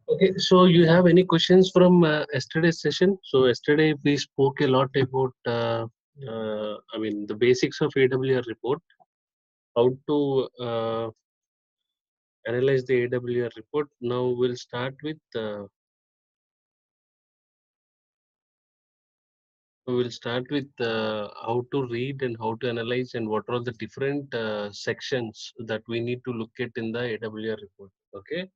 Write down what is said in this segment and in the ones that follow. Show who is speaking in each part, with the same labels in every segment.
Speaker 1: Okay, so you have any questions from yesterday's session? So yesterday we spoke a lot about, I mean, the basics of AWR report, how to analyze the AWR report. Now we'll start with how to read and how to analyze and what are the different sections that we need to look at in the AWR report. Okay.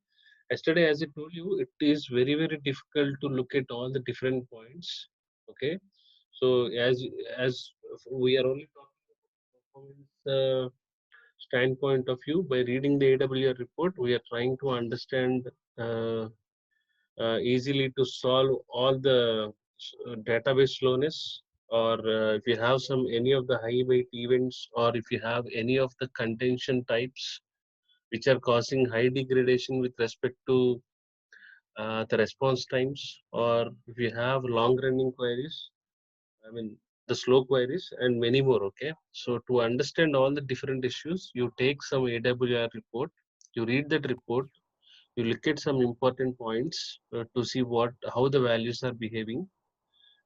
Speaker 1: Yesterday, as I told you, it is very, very difficult to look at all the different points. Okay. So as we are only talking about performance standpoint of view, by reading the AWR report, we are trying to understand uh, easily to solve all the database slowness, or if you have some any of the high weight events, or if you have any of the contention types which are causing high degradation with respect to the response times, or if you have long running queries, I mean the slow queries and many more. Okay, so to understand all the different issues, you take some AWR report, you read that report, you look at some important points to see what how the values are behaving,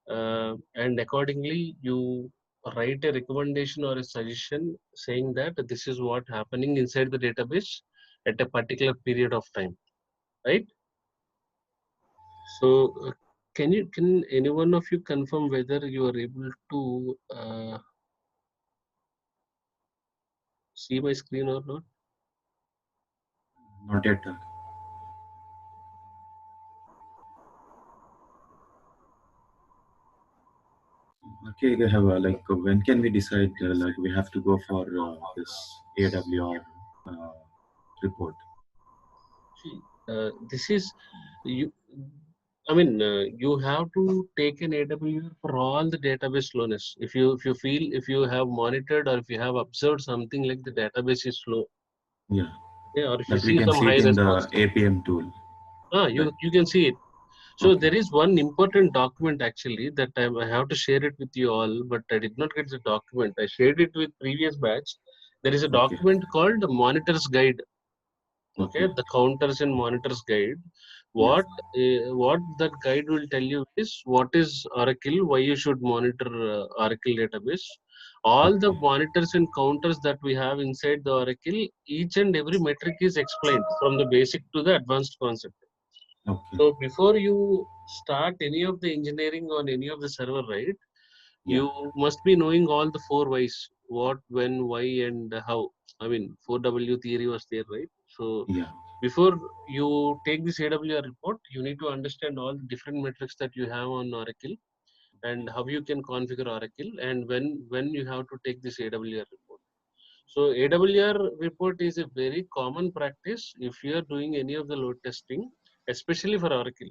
Speaker 1: and accordingly you write a recommendation or a suggestion saying that this is what happening inside the database at a particular period of time, right? So can any one of you confirm whether you are able to see my screen or not?
Speaker 2: Not yet. Okay, we have when can we decide like we have to go for this AWR uh, report?
Speaker 1: See, this is you. I mean, you have to take an AWR for all the database slowness. If you feel if you have monitored or if you have observed something like the database is slow,
Speaker 2: Yeah,
Speaker 1: okay, or if you
Speaker 2: that we
Speaker 1: see
Speaker 2: can
Speaker 1: some
Speaker 2: see
Speaker 1: high
Speaker 2: it in
Speaker 1: response
Speaker 2: the
Speaker 1: time,
Speaker 2: APM tool, right?
Speaker 1: you can see it. So
Speaker 2: Okay,
Speaker 1: there is one important document actually that I have to share it with you all, but I did not get the document. I shared it with previous batch. There is a
Speaker 2: okay,
Speaker 1: document called Monitor's Guide. Okay,
Speaker 2: okay.
Speaker 1: the counters and monitors guide.
Speaker 2: Yeah,
Speaker 1: What that guide will tell you is what is Oracle, why you should monitor Oracle database, all the
Speaker 2: okay,
Speaker 1: monitors and counters that we have inside the Oracle, each and every metric is explained from the basic to the advanced concept.
Speaker 2: okay.
Speaker 1: So before you start any of the engineering on any of the server, right,
Speaker 2: Yeah,
Speaker 1: you must be knowing all the four whys: what, when, why, and how. I mean, 4W theory was there, right? So
Speaker 2: yeah.
Speaker 1: before you take this AWR report, you need to understand all the different metrics that you have on Oracle and how you can configure Oracle, and when you have to take this AWR report. So AWR report is a very common practice if you are doing any of the load testing, especially for Oracle.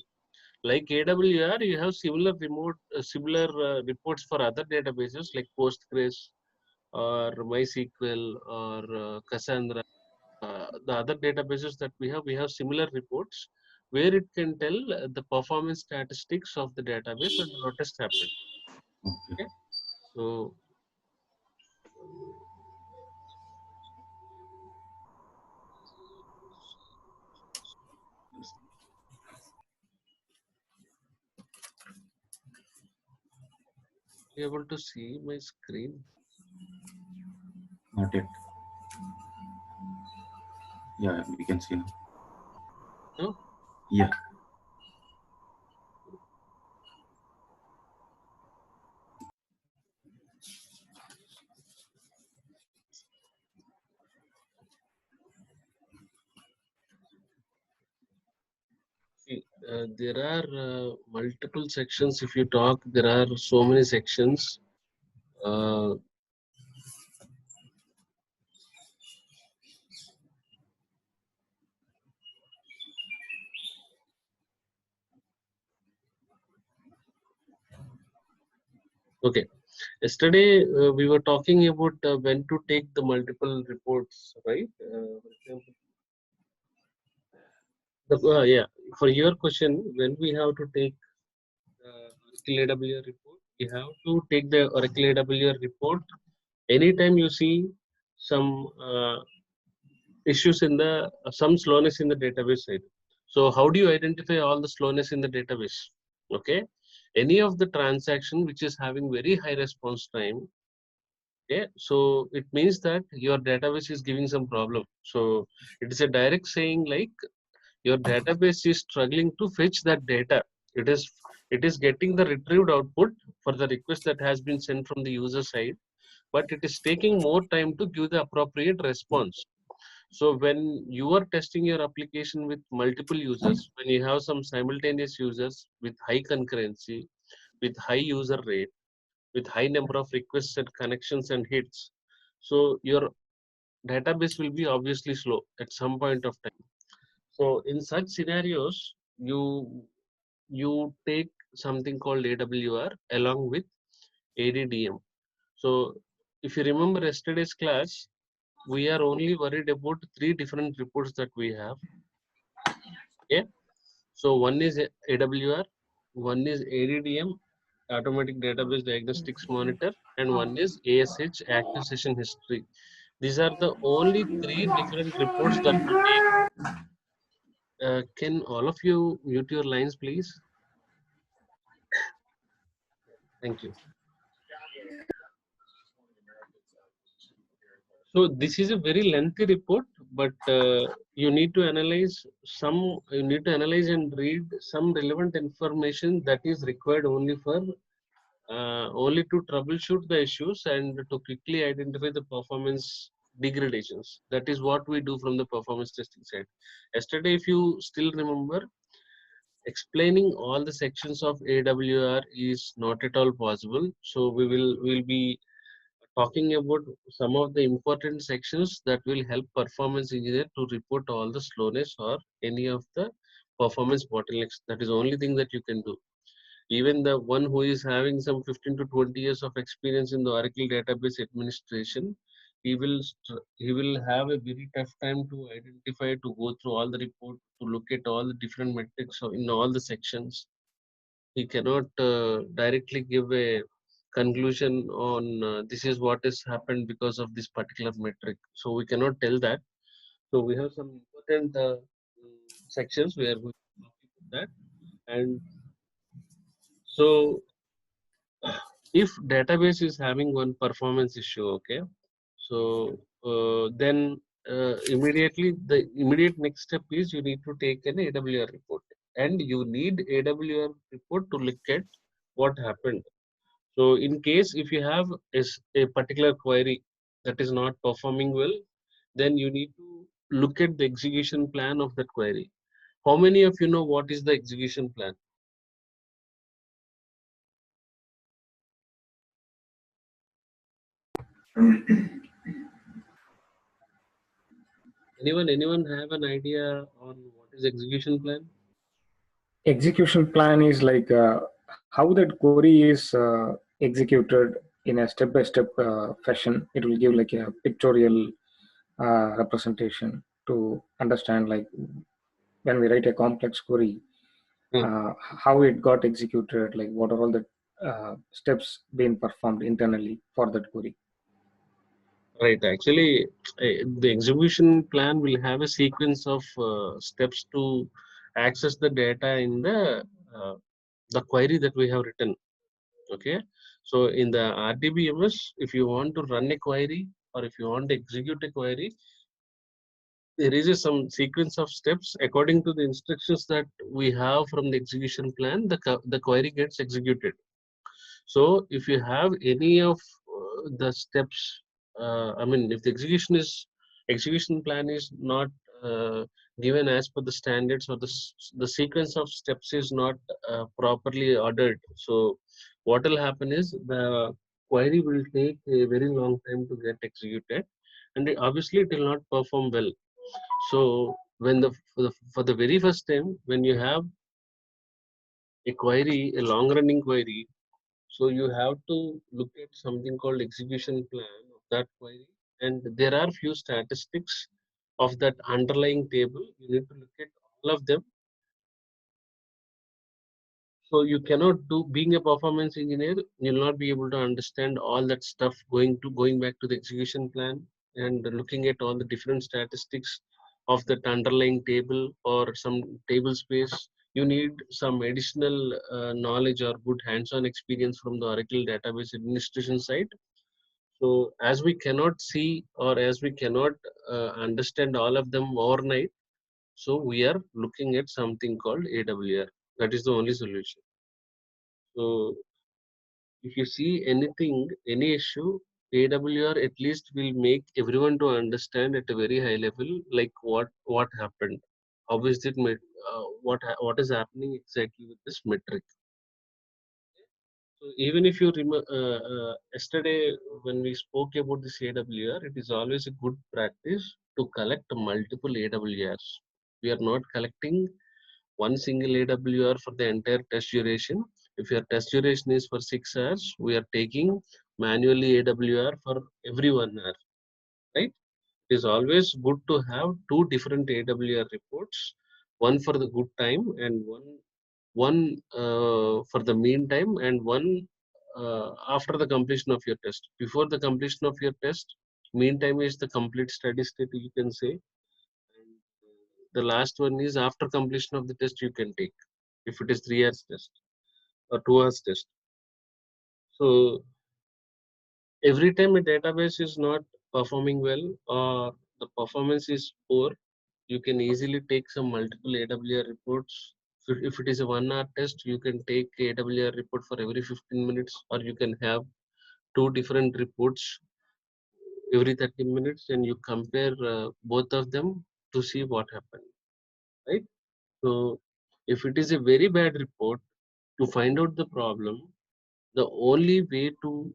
Speaker 1: Like AWR, you have similar reports for other databases like Postgres or MySQL or Cassandra. The other databases that we have similar reports where it can tell the performance statistics of the database when the load test happened.
Speaker 2: Okay.
Speaker 1: Okay, so you able to see my screen?
Speaker 2: Not yet. Yeah, we can see now.
Speaker 1: No.
Speaker 2: Yeah.
Speaker 1: See, there are multiple sections. If you talk, there are so many sections. Uh, okay. Yesterday we were talking about when to take the multiple reports, right? For example, yeah. For your question, when we have to take Oracle AWR report, we have to take the Oracle AWR report anytime you see some issues in the some slowness in the database side. So how do you identify all the slowness in the database? Okay, any of the transaction which is having very high response time, okay, so it means that your database is giving some problem. So it is a direct saying like your database is struggling to fetch that data. It is getting the retrieved output for the request that has been sent from the user side, but it is taking more time to give the appropriate response. So when you are testing your application with multiple users, when you have some simultaneous users with high concurrency, with high user rate, with high number of requests and connections and hits, so your database will be obviously slow at some point of time. So in such scenarios, you take something called AWR along with ADDM. So if you remember yesterday's class, we are only worried about three different reports that we have. Okay. So one is AWR, one is ADDM, Automatic Database Diagnostics Monitor, and one is ASH, Active Session History. These are the only three different reports that we take. Can all of you mute your lines, please? Thank you. So this is a very lengthy report, but you need to analyze and read some relevant information that is required only for only to troubleshoot the issues and to quickly identify the performance degradations. That is what we do from the performance testing side. Yesterday, if you still remember, explaining all the sections of AWR is not at all possible. So we will be talking about some of the important sections that will help performance engineer to report all the slowness or any of the performance bottlenecks. That is the only thing that you can do. Even the one who is having some 15 to 20 years of experience in the Oracle database administration, he will have a very tough time to identify, to go through all the report, to look at all the different metrics in all the sections. He cannot directly give a conclusion on this is what has happened because of this particular metric. So we cannot tell that. So we have some important sections where we talk about that. And so if database is having one performance issue, okay, so then immediately the immediate next step is you need to take an AWR report, and you need AWR report to look at what happened. So in case if you have a particular query that is not performing well, then you need to look at the execution plan of that query. How many of you know what is the execution plan? Anyone have an idea on what is execution plan?
Speaker 3: Execution plan is like how that query is executed in a step-by-step fashion. It will give like a pictorial representation to understand, like when we write a complex query,
Speaker 1: Hmm.
Speaker 3: how it got executed, like what are all the steps being performed internally for that query.
Speaker 1: Right. Actually, the execution plan will have a sequence of steps to access the data in uh, the query that we have written. Okay. So in the RDBMS, if you want to run a query or if you want to execute a query, there is some sequence of steps according to the instructions that we have from the execution plan. The query gets executed. So if you have any of the steps, I mean, if the execution plan is not given as per the standards, or the sequence of steps is not properly ordered, so what will happen is the query will take a very long time to get executed, and obviously it will not perform well. So when for the very first time when you have a query, a long running query, so you have to look at something called execution plan of that query, and there are few statistics of that underlying table. You need to look at all of them. So you cannot do, being a performance engineer, you'll not be able to understand all that stuff going back to the execution plan and looking at all the different statistics of that underlying table or some table space. You need some additional knowledge or good hands-on experience from the Oracle database administration side. So as we cannot see or as we cannot understand all of them overnight, so we are looking at something called AWR. That is the only solution. So if you see anything, any issue, AWR at least will make everyone to understand at a very high level, like what happened, how is it, what is happening exactly with this metric. So even if you remember yesterday when we spoke about this AWR, it is always a good practice to collect multiple AWRs. We are not collecting one single AWR for the entire test duration. If your test duration is for 6 hours, we are taking manually AWR for every 1 hour, right? It is always good to have two different AWR reports, one for the good time and one for the mean time and one after the completion of your test. Before the completion of your test, mean time is the complete steady state, you can say. And the last one is after completion of the test you can take, if it is 3 hours test or 2 hours test. So every time a database is not performing well or the performance is poor, you can easily take some multiple AWR reports. If it is a 1 hour test, you can take AWR report for every 15 minutes, or you can have two different reports every 30 minutes and you compare both of them to see what happened, right? So if it is a very bad report, to find out the problem, the only way to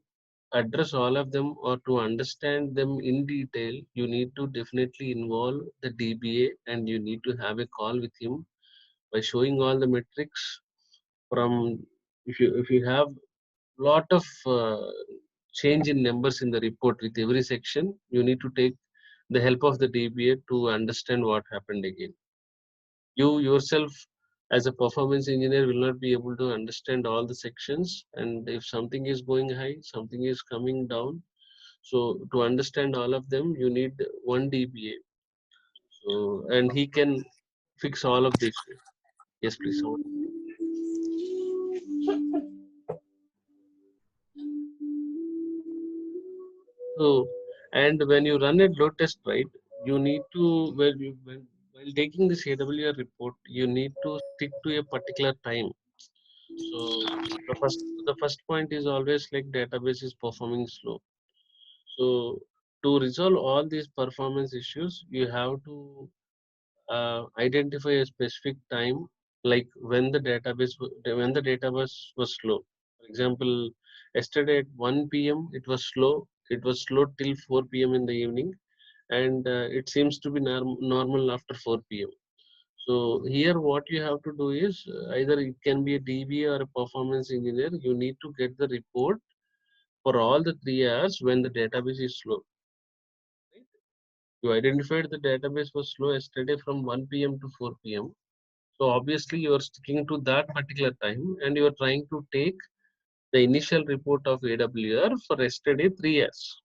Speaker 1: address all of them or to understand them in detail, you need to definitely involve the DBA and you need to have a call with him by showing all the metrics from, if you have lot of change in numbers in the report with every section, you need to take the help of the DBA to understand what happened again. You yourself as a performance engineer will not be able to understand all the sections, and if something is going high, something is coming down, so to understand all of them you need one DBA, so and he can fix all of the issues. Yes, please. So, and when you run a load test, right, you need to, while taking this AWR report, you need to stick to a particular time. So the first point is always like database is performing slow. So to resolve all these performance issues, you have to identify a specific time, like when the database was slow. For example, yesterday at 1 p.m. it was slow. It was slow till 4 p.m. in the evening, and it seems to be normal after 4 p.m. So here what you have to do is either it can be a DBA or a performance engineer. You need to get the report for all the 3 hours when the database is slow. Right? You identified the database was slow yesterday from 1 p.m. to 4 p.m. So obviously you are sticking to that particular time and you are trying to take the initial report of AWR for yesterday 3 hours.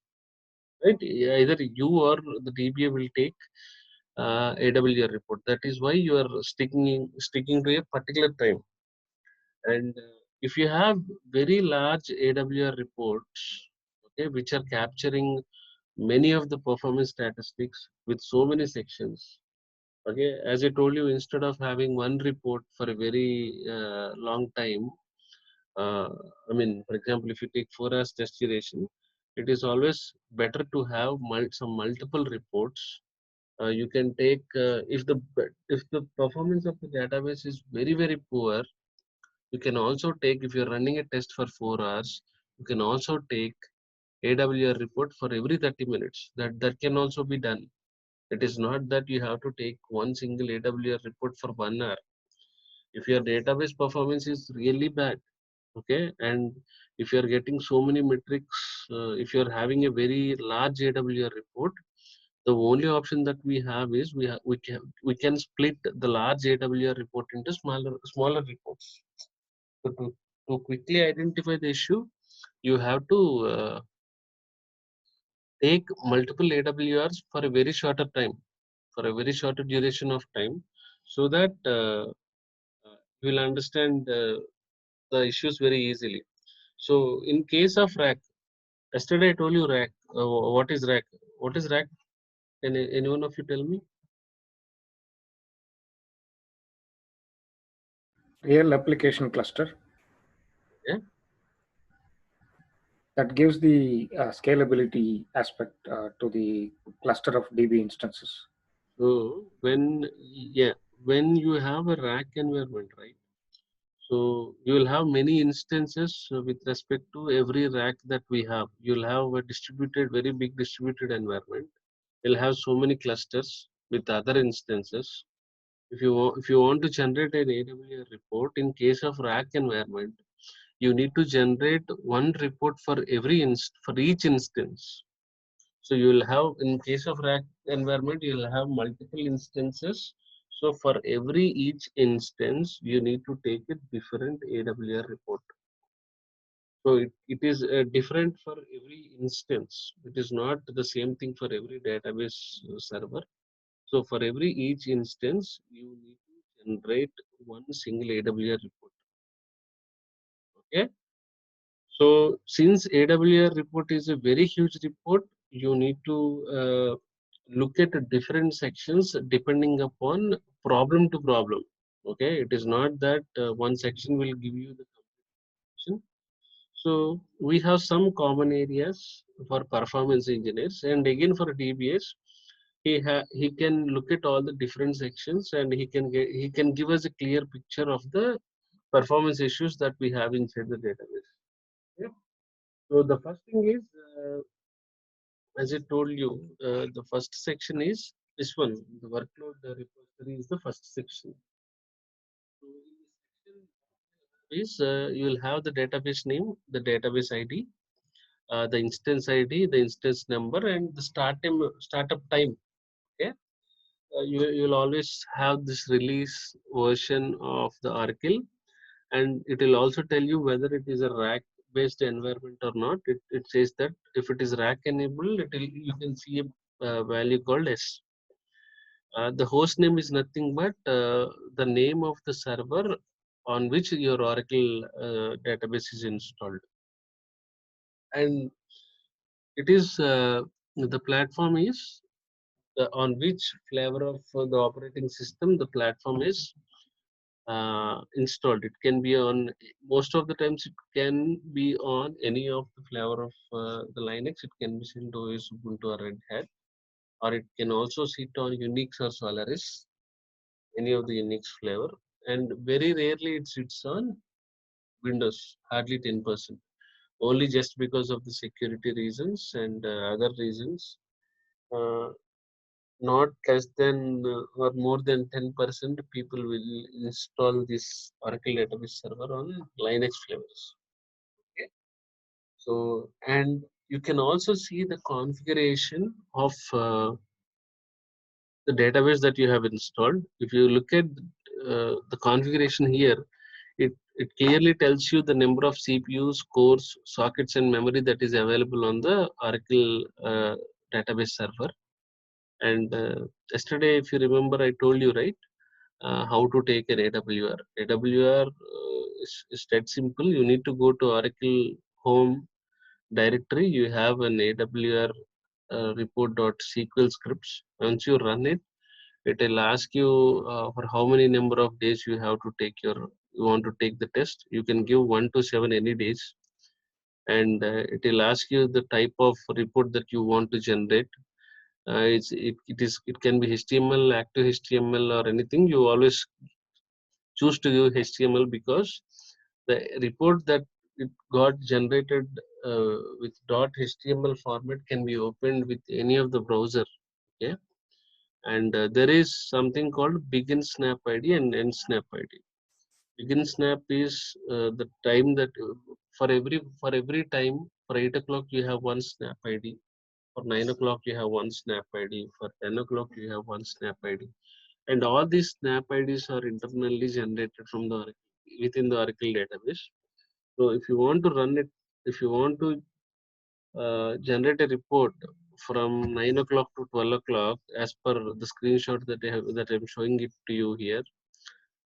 Speaker 1: Right? Either you or the DBA will take AWR report. That is why you are sticking to a particular time. And if you have very large AWR reports, okay, which are capturing many of the performance statistics with so many sections, okay, as I told you, instead of having one report for a very long time, uh, I mean, for example, if you take 4 hours test duration, it is always better to have some multiple reports. You can take if the performance of the database is very poor, you can also take, if you're running a test for 4 hours, you can also take AWR report for every 30 minutes. That can also be done. It is not that you have to take one single AWR report for 1 hour. If your database performance is really bad, okay, and if you're getting so many metrics, if you're having a very large AWR report, the only option that we have is we can split the large AWR report into smaller reports. So to quickly identify the issue, you have to take multiple AWRs for a very shorter time. for a very short duration of time, so that you will understand the issues very easily. So in case of rack, yesterday I told you rack. What is rack? What is rack? Can anyone of you tell me?
Speaker 3: Real application cluster
Speaker 1: Yeah.
Speaker 3: that gives the scalability aspect to the cluster of DB instances.
Speaker 1: So when you have a rack environment, right? So you will have many instances with respect to every rack that we have. You'll have a distributed, very big distributed environment. You'll have so many clusters with other instances. If you want to generate an AWS report in case of rack environment, you need to generate one report for for each instance. So you will have, in case of rack environment, you will have multiple instances. So for every each instance, you need to take a different AWS report. So it is different for every instance. It is not the same thing for every database server. So for every each instance, you need to generate one single AWS report. Okay. So since AWS report is a very huge report, you need to look at the different sections depending upon problem to problem. Okay, it is not that one section will give you the section. So we have some common areas for performance engineers, and again for DBS, he can look at all the different sections, and he can give us a clear picture of the performance issues that we have inside the database. Yeah. So the first thing is, as I told you, the first section is this one. The workload repository is the first section. So in this section is you will have the database name, the database ID, the instance ID, the instance number, and the startup time. Okay, you will always have this release version of the Oracle, and it will also tell you whether it is a rack based environment or not. It says that if it is rack enabled, you can see a value called S. The host name is nothing but the name of the server on which your Oracle database is installed, and it is the platform is on which flavor of the operating system the platform is installed. It can be on, most of the times it can be on any of the flavor of the Linux. It can be CentOS, Ubuntu, or Red Hat, or it can also sit on Unix or Solaris, any of the Unix flavor. And very rarely it sits on Windows, hardly 10%. Only just because of the security reasons and other reasons. Uh, Not less than or more than 10% people will install this Oracle database server on Linux flavors. Okay. So, and you can also see the configuration of the database that you have installed. If you look at the configuration here, it clearly tells you the number of CPUs, cores, sockets, and memory that is available on the Oracle database server. And yesterday, if you remember, I told you, right, how to take an AWR. AWR is that simple. You need to go to Oracle home directory. You have an AWR report.sql scripts. Once you run it, it will ask you for how many number of days you want to take the test. You can give 1 to 7 any days, and it will ask you the type of report that you want to generate. It can be HTML, active HTML, or anything. You always choose to use HTML because the report that it got generated with .html format can be opened with any of the browser. Okay, and there is something called begin snap ID and end snap ID. Begin snap is the time that for every time, for 8 o'clock you have one snap ID, for 9 o'clock you have one snap ID, for 10 o'clock you have one snap ID, and all these snap IDs are internally generated from the within the Oracle database. So if you want to run it, if you want to generate a report from 9 o'clock to 12 o'clock, as per the screenshot that I'm showing it to you here.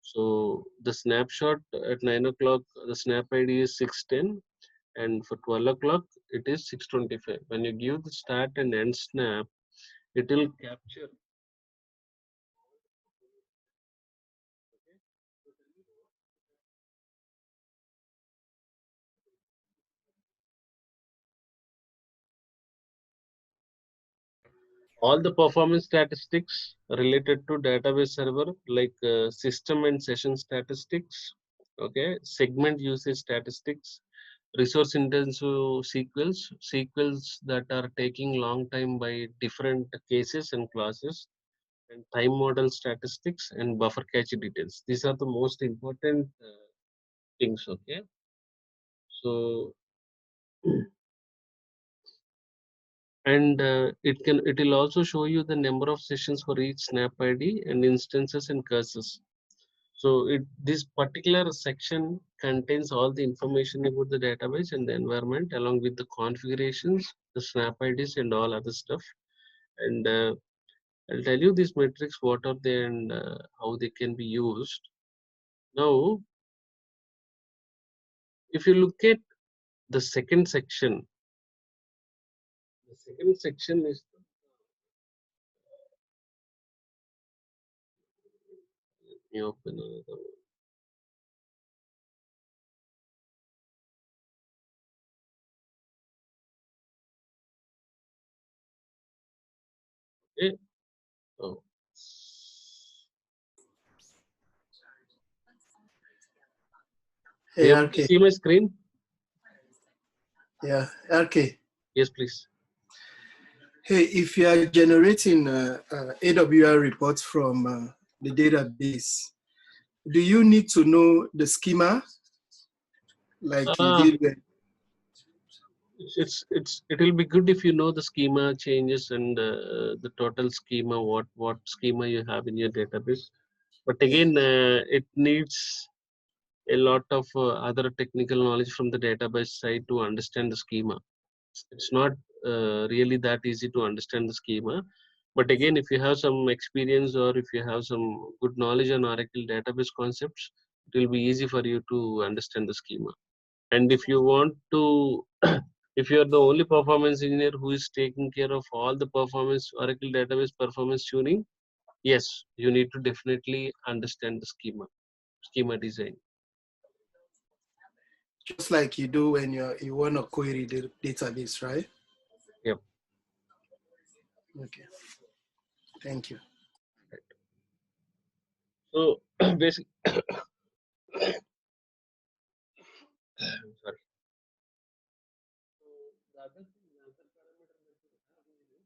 Speaker 1: So the snapshot at 9 o'clock, the snap ID is 610, and for 12 o'clock, it is 625. When you give the start and end snap, it will capture. All the performance statistics related to database server, like system and session statistics, okay, segment usage statistics, resource intensive sequels that are taking long time by different cases and classes, and time model statistics and buffer cache details. These are the most important things, okay. So and it will also show you the number of sessions for each snap id and instances and cursors. So this particular section contains all the information about the database and the environment, along with the configurations, the snap ids and all other stuff. And I'll tell you these metrics, what are they, and how they can be used. Now if you look at the second section, the second section is, let me open another one. Okay. Oh. Are
Speaker 4: Hey,
Speaker 1: you able to
Speaker 4: RK.
Speaker 1: see my screen?
Speaker 4: Yeah, RK.
Speaker 1: Yes, please.
Speaker 4: Hey, if you are generating AWR reports from the database, do you need to know the schema like you
Speaker 1: Uh,
Speaker 4: did with?
Speaker 1: it will be good if you know the schema changes and the total schema, what schema you have in your database. But again, it needs a lot of other technical knowledge from the database side to understand the schema. It's not really that easy to understand the schema. But again, if you have some experience or if you have some good knowledge on Oracle database concepts, it will be easy for you to understand the schema. And if you want to, if you are the only performance engineer who is taking care of all the performance, Oracle database performance tuning, yes, you need to definitely understand the schema design.
Speaker 4: Just like you do when you want to query the database, right?
Speaker 1: Yep.
Speaker 4: Okay. Thank you.
Speaker 1: So basically, sorry. The other thing, the other parameter that you have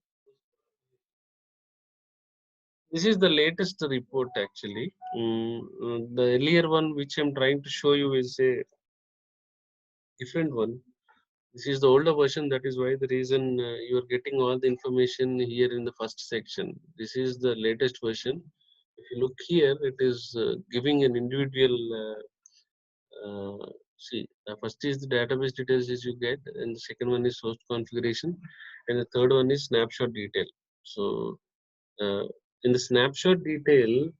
Speaker 1: is this is the latest report actually. The earlier one which I'm trying to show you is a different one. This is the older version. That is why the reason you are getting all the information here in the first section. This is the latest version. If you look here, it is giving an individual. See, first is the database details as you get, and the second one is source configuration, and the third one is snapshot detail. So in the snapshot detail,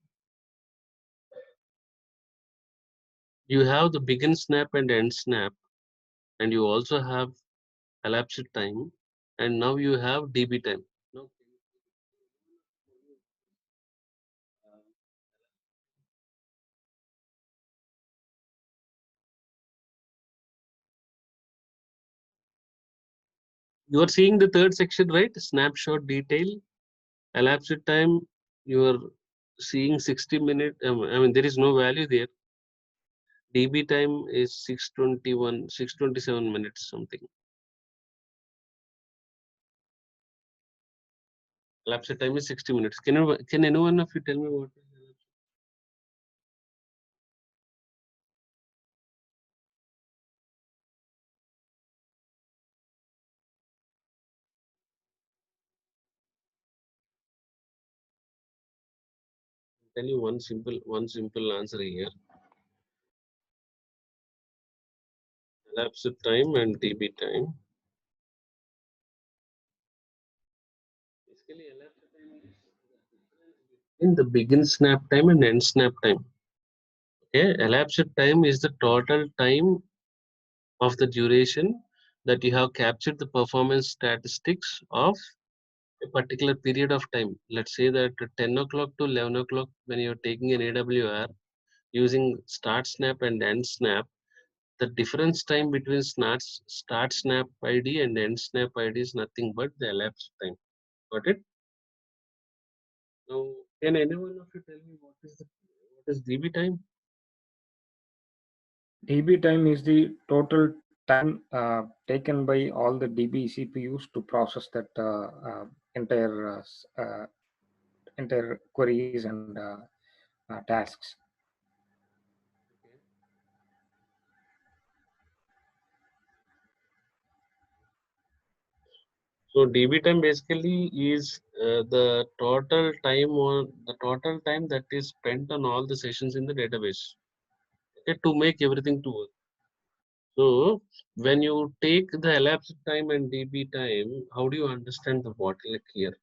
Speaker 1: you have the begin snap and end snap, and you also have elapsed time, and now you have db time. Now, you are seeing the third section, right? Snapshot detail, elapsed time. You are seeing 60 minute. I mean, there is no value there. DB time is 621, 627 minutes something. Elapsed time is 60 minutes. Can anyone of you tell me what is elapsed? I'll tell you one simple answer here. Elapsed time and DB time. Basically, elapsed time is in the begin snap time and end snap time. Okay, elapsed time is the total time of the duration that you have captured the performance statistics of a particular period of time. Let's say that 10 o'clock to 11 o'clock, when you're taking an AWR using start snap and end snap, the difference time between start snap ID and end snap ID is nothing but the elapsed time. Got it? Now, can anyone of you tell me what is DB time?
Speaker 3: DB time is the total time taken by all the DB CPUs to process that entire queries and tasks.
Speaker 1: So DB time basically is the total time or the total time that is spent on all the sessions in the database, okay, to make everything to work. So when you take the elapsed time and DB time, how do you understand the bottleneck here?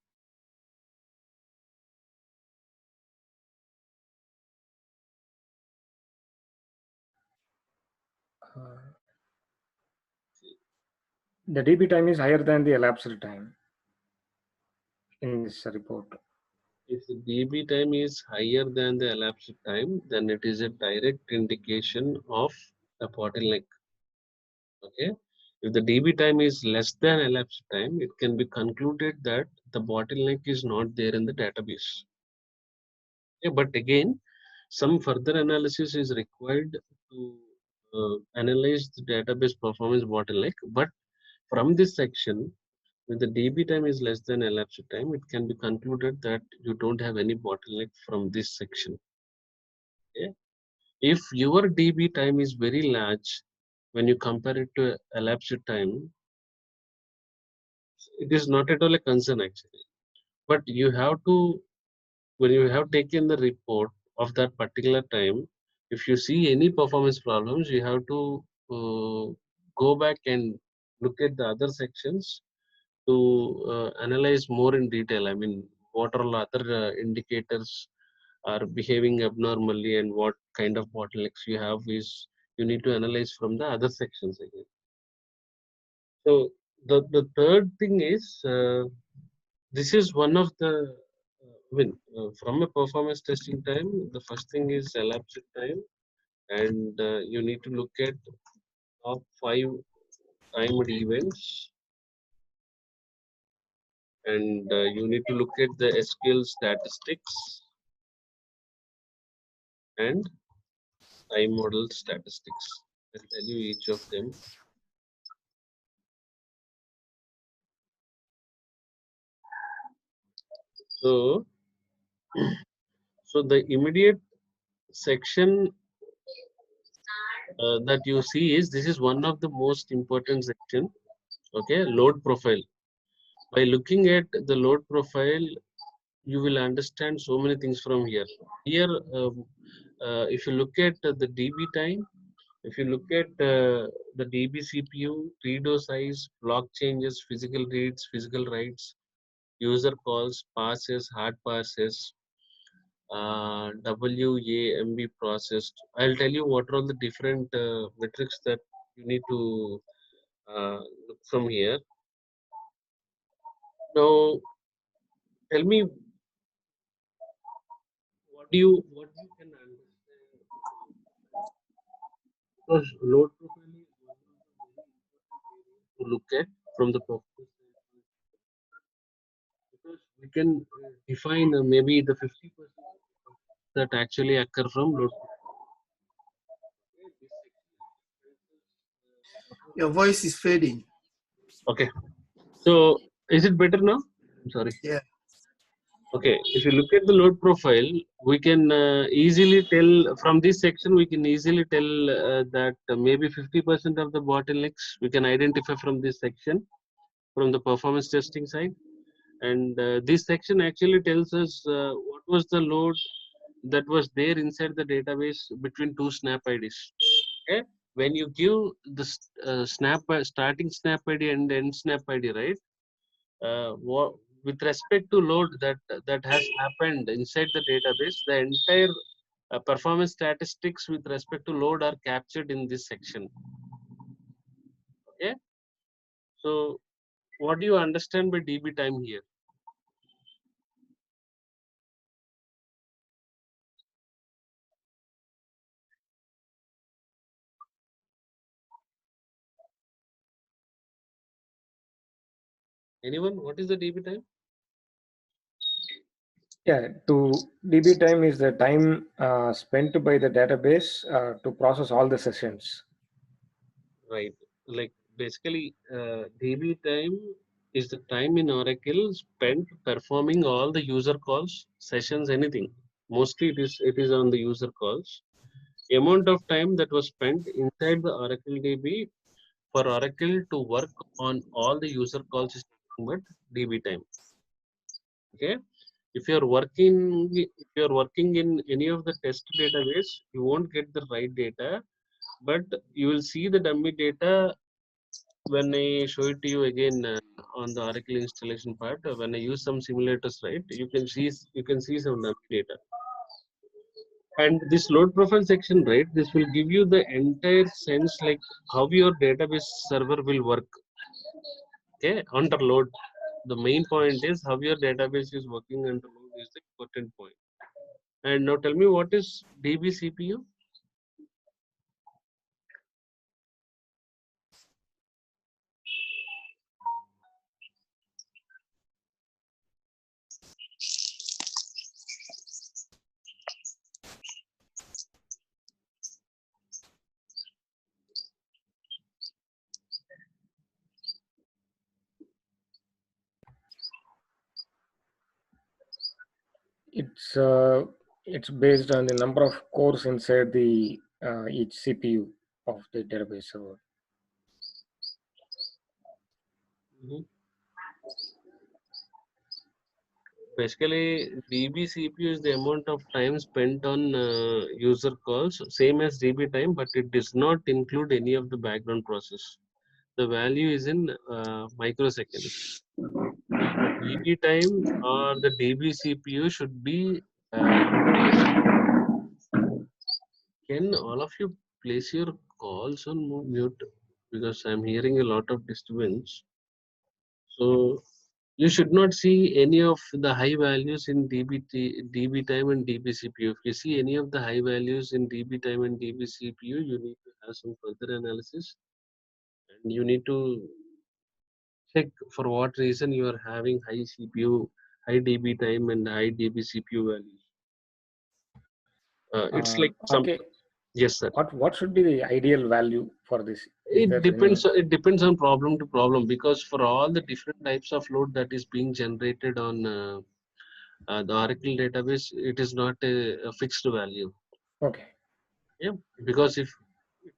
Speaker 3: Uh, the DB time is higher than the elapsed time in this report.
Speaker 1: If the DB time is higher than the elapsed time, then it is a direct indication of a bottleneck. Okay. If the DB time is less than elapsed time, it can be concluded that the bottleneck is not there in the database. Yeah, but again, some further analysis is required to analyze the database performance bottleneck. But from this section, when the DB time is less than elapsed time, it can be concluded that you don't have any bottleneck from this section. Okay? If your DB time is very large, when you compare it to elapsed time, it is not at all a concern actually. But you have to, when you have taken the report of that particular time, if you see any performance problems, you have to go back and look at the other sections to analyze more in detail. I mean, what are other indicators are behaving abnormally and what kind of bottlenecks you have is you need to analyze from the other sections again. So the third thing is this is one of the from a performance testing time, the first thing is elapsed time, and you need to look at top 5 timed events, and you need to look at the SQL statistics and time model statistics. I'll tell you each of them. So, so the immediate section that you see is this is one of the most important section. Okay, load profile. By looking at the load profile, you will understand so many things from here. Here, if you look at the DB time, if you look at the DB CPU, redo size, block changes, physical reads, physical writes, user calls, passes, hard passes, WAMB processed. I'll tell you what are all the different metrics that you need to look from here. Now, tell me what you can understand, because load profile is one of the very important areas to look at from the performance standpoint, because we can define maybe the 50% that actually occur from load profile. Okay, this section
Speaker 4: Your voice is fading.
Speaker 1: okay, so is it better now? I'm sorry.
Speaker 4: Yeah.
Speaker 1: Okay, if you look at the load profile, we can easily tell from this section, we can easily tell that maybe 50% of the bottlenecks we can identify from this section, from the performance testing side. And this section actually tells us what was the load that was there inside the database between two snap IDs. Okay, when you give the starting snap ID and end snap ID, right? with respect to load that has happened inside the database, the entire performance statistics with respect to load are captured in this section. Okay. So what do you understand by DB time here? Anyone? What is the DB time?
Speaker 3: Yeah, to DB time is the time spent by the database to process all the sessions.
Speaker 1: Right. Like basically, DB time is the time in Oracle spent performing all the user calls, sessions, anything. Mostly it is on the user calls. Amount of time that was spent inside the Oracle DB for Oracle to work on all the user calls is nothing but DB time. Okay. If you're working in any of the test database, you won't get the right data, but you will see the dummy data when I show it to you again on the Oracle installation part. When I use some simulators, right, you can see some dummy data. And this load profile section, right, this will give you the entire sense like how your database server will work. Okay, under load. The main point is how your database is working under load is the important point. And now tell me, what is DB CPU?
Speaker 3: It's based on the number of cores inside the each CPU of the database server.
Speaker 1: Mhm. Basically, DB CPU is the amount of time spent on user calls, same as DB time, but it does not include any of the background process. The value is in microseconds. DB time or the DB CPU should be increased. Can all of you place your calls on mute, because I'm hearing a lot of disturbance. So you should not see any of the high values in DB time and DB CPU. If you see any of the high values in DB time and DB CPU, you need to have some further analysis, and you need to check for what reason you are having high CPU, high DB time and high DB CPU values. It's like some.
Speaker 3: Okay,
Speaker 1: Yes, sir.
Speaker 3: what should be the ideal value for this? Is
Speaker 1: It
Speaker 3: there
Speaker 1: depends.
Speaker 3: any?
Speaker 1: It depends on problem to problem, because for all the different types of load that is being generated on the Oracle database, it is not a fixed value.
Speaker 3: Okay,
Speaker 1: Yeah, because if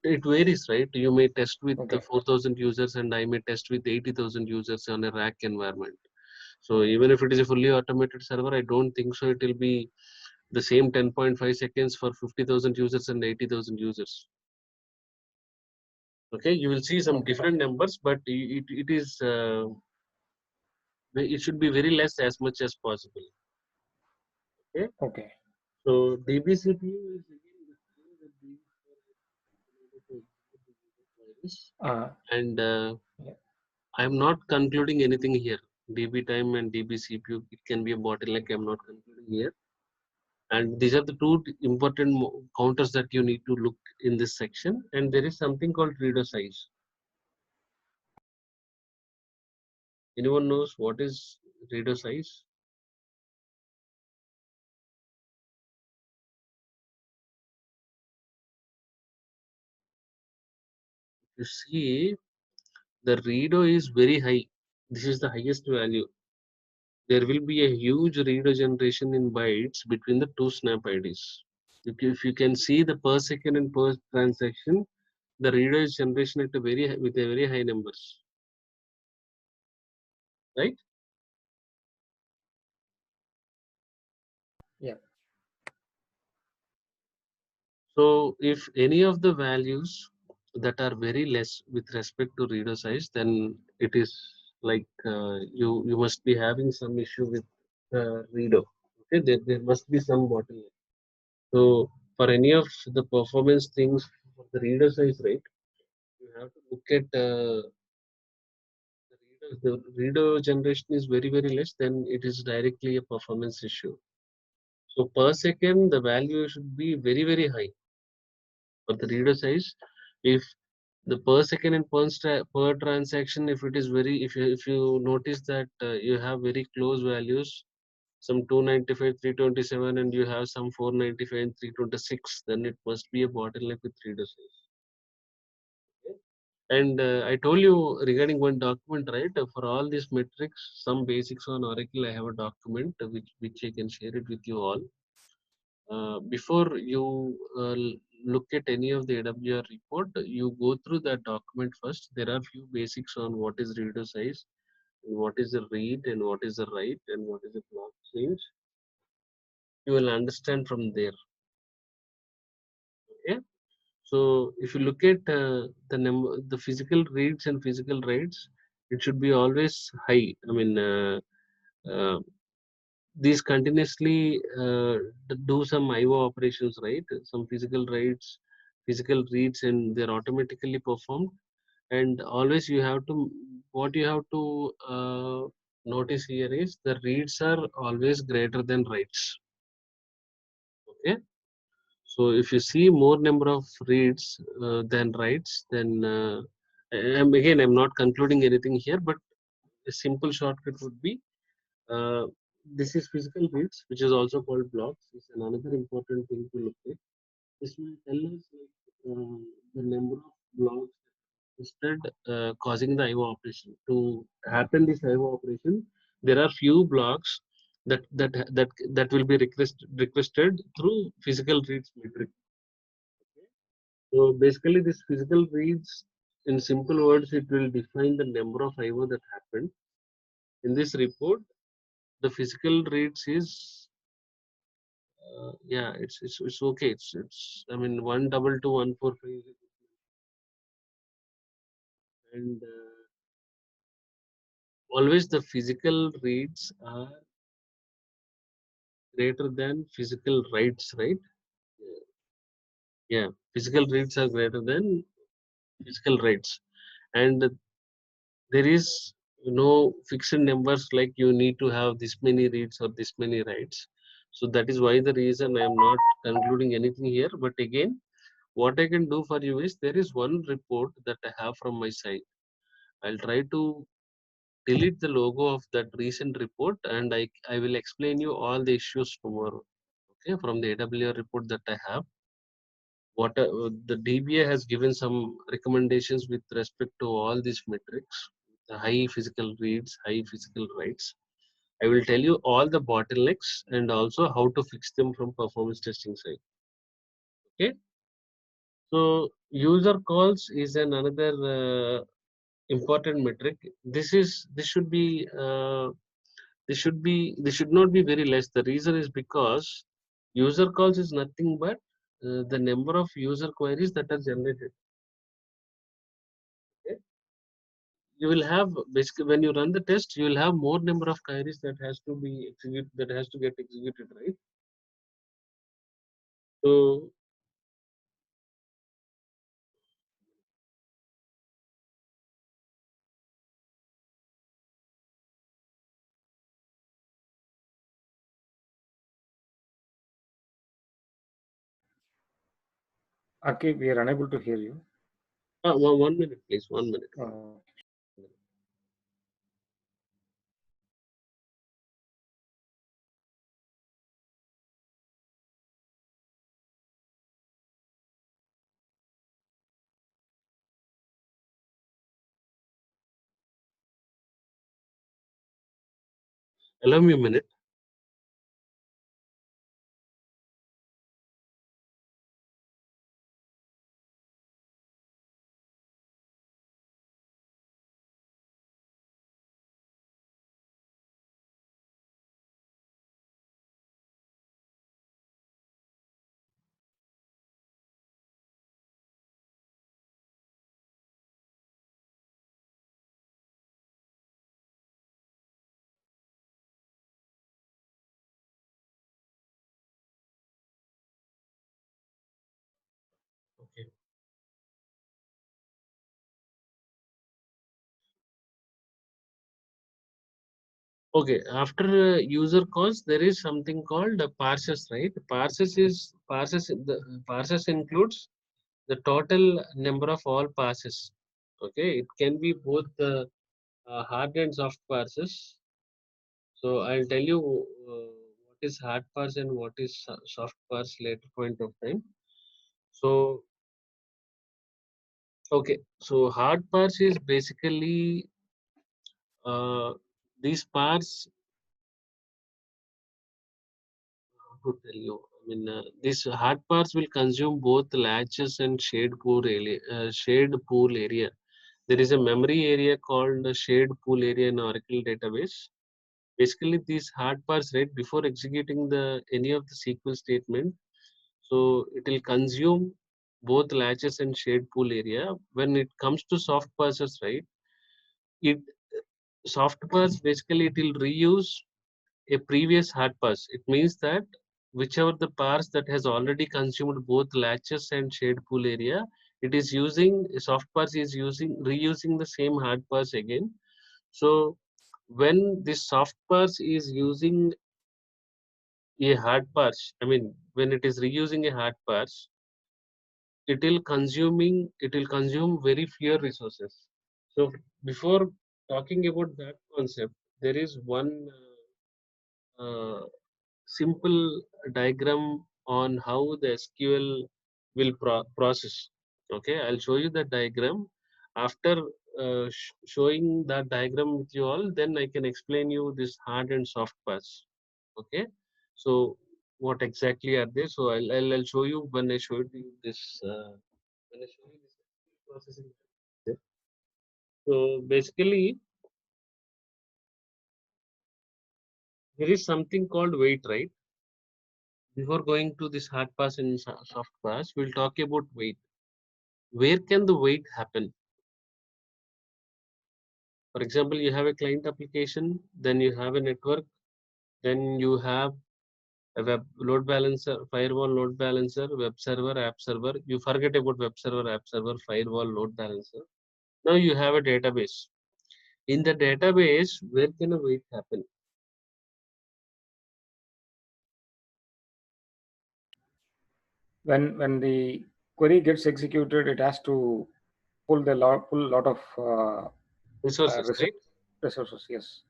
Speaker 1: it varies, right? You may test with the
Speaker 3: okay,
Speaker 1: 4,000 users, and I may test with 80,000 users on a rack environment. So even if it is a fully automated server, I don't think so. It will be the same 10.5 seconds for 50,000 users and 80,000 users. Okay, you will see some
Speaker 3: okay,
Speaker 1: different numbers, but it is it should be very less as much as possible. Okay,
Speaker 3: okay.
Speaker 1: so DB CPU is again the same that we use for virus.
Speaker 3: Uh,
Speaker 1: And
Speaker 3: yeah.
Speaker 1: I am not concluding anything here. DB time and DB CPU, it can be a bottleneck. I am not concluding here. And these are the two important counters that you need to look in this section. And there is something called reader size. Anyone knows what is reader size? You see, the reader is very high. This is the highest value. There will be a huge reader generation in bytes between the two snap IDs. If you can see the per second and per transaction, the reader is generation at a with a very high numbers, right?
Speaker 3: Yeah.
Speaker 1: So if any of the values that are very less with respect to reader size, then it is like you must be having some issue with reader. Okay, there must be some bottleneck. So for any of the performance things for the reader size, right, you have to look at the reader generation is very less, then it is directly a performance issue. So per second, the value should be very high for the reader size. If the per second and per transaction, if it is very, if you notice that you have very close values, some 295, 327, and you have some 495 and 326, then it must be a bottleneck with reader size. And I told you regarding one document, right? For all these metrics, some basics on Oracle, I have a document which I can share it with you all. Before you look at any of the AWR report, you go through that document first. There are few basics on what is reader size, and what is the read, and what is the write, and what is the block change. You will understand from there. Okay. So if you look at the physical reads and physical writes, it should be always high. I mean, uh, these continuously do some IO operations, right? Some physical writes, physical reads, and they're automatically performed. And always you have to, what you have to notice here is the reads are always greater than writes. Okay. So if you see more number of reads than writes, then again, I'm not concluding anything here, but a simple shortcut would be uh, this is physical reads, which is also called blocks. Is another important thing to look at. This will tell us like, the number of blocks instead causing the IO operation. To happen this IO operation, there are few blocks that will be requested through physical reads metric. So basically, this physical reads, in simple words, it will define the number of IO that happened. In this report, the physical reads is yeah, it's okay. It's I mean 122 145, and always the physical reads are greater than physical writes, right? Yeah, physical reads are greater than physical writes, and there is no fixed numbers like you need to have this many reads or this many writes. So that is why the reason I am not concluding anything here. But again, what I can do for you is there is one report that I have from my side. I'll try to delete the logo of that recent report, and I will explain you all the issues tomorrow. Okay, from the AWR report that I have. What the DBA has given some recommendations with respect to all these metrics, the high physical reads, high physical writes. I will tell you all the bottlenecks and also how to fix them from performance testing side. Okay. So user calls is another important metric. This should not be very less. The reason is because user calls is nothing but the number of user queries that are generated. Okay? You will have basically when you run the test, you will have more number of queries that has to be executed, that has to get executed, right? So
Speaker 3: Okay, we are unable to hear you.
Speaker 1: one minute, please. 1 minute. Allow me a minute. Okay, after user calls, there is something called parses, right? Parses includes the total number of all passes. Okay, it can be both the hard and soft parses. So I'll tell you what is hard parse and what is soft parse later point of time. So okay, so hard parse is basically uh, these parts to tell you. I mean, these hard parts will consume both latches and shared pool area. There is a memory area called the shared pool area in Oracle database. Basically, these hard parts, right, before executing the any of the SQL statement, so it will consume both latches and shared pool area. When it comes to soft parsers, right, it soft parse basically it will reuse a previous hard parse. It means that whichever the parse that has already consumed both latches and shade pool area, it is using soft parse is using reusing the same hard parse again. So when this soft parse is using a hard parse, I mean when it is reusing a hard parse, it will consume very fewer resources. So before talking about that concept, there is one simple diagram on how the SQL will process. Okay, I'll show you the diagram. After showing that diagram with you all, then I can explain you this hard and soft parts. Okay, so what exactly are they? So I'll show you when I showed you this. When I show you this processing. So basically, there is something called wait, right? Before going to this hard pass and soft pass, we'll talk about wait. Where can the wait happen? For example, you have a client application, then you have a network, then you have a web load balancer, firewall load balancer, web server, app server. You forget about web server, app server, firewall load balancer. Now you have a database. In the database, where can a wait happen?
Speaker 3: When the query gets executed, it has to pull lot of
Speaker 1: Resources, right?
Speaker 3: resources. Yes.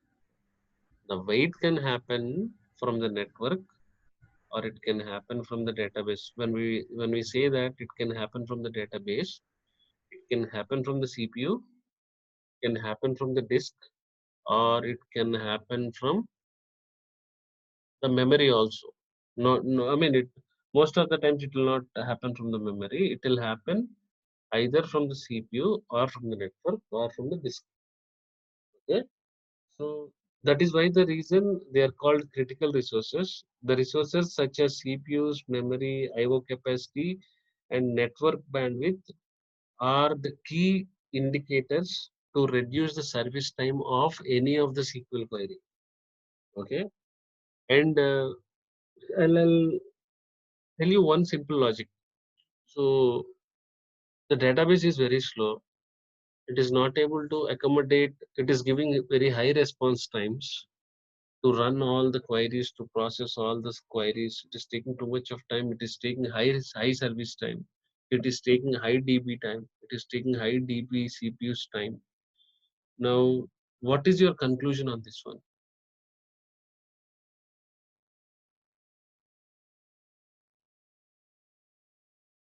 Speaker 1: The wait can happen from the network or it can happen from the database. When we say that it can happen from the database, it can happen from the CPU, can happen from the disk, or it can happen from the memory also. No, I mean it. Most of the times it will not happen from the memory. It will happen either from the CPU or from the network or from the disk. Okay, so that is why the reason they are called critical resources. The resources such as CPUs, memory, I/O capacity, and network bandwidth are the key indicators to reduce the service time of any of the SQL query. Okay, and I'll tell you one simple logic. So the database is very slow. It is not able to accommodate. It is giving very high response times to run all the queries, to process all the queries. It is taking too much of time. It is taking high service time. It is taking high DB time. It is taking high DB CPU's time. Now, what is your conclusion on this one?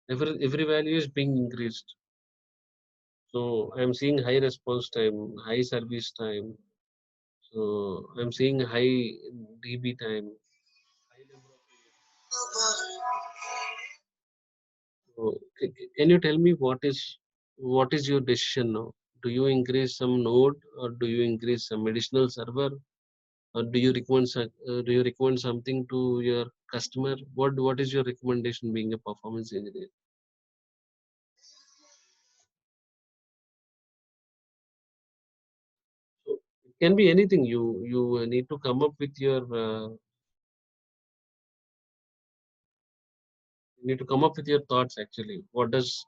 Speaker 1: Every value is being increased. So I'm seeing high response time, high service time. So I'm seeing high DB time. High number of So can you tell me what is your decision now? Do you increase some node or do you increase some additional server or do you recommend something to your customer? What is your recommendation being a performance engineer? So it can be anything. You need to come up with your you need to come up with your thoughts actually. What is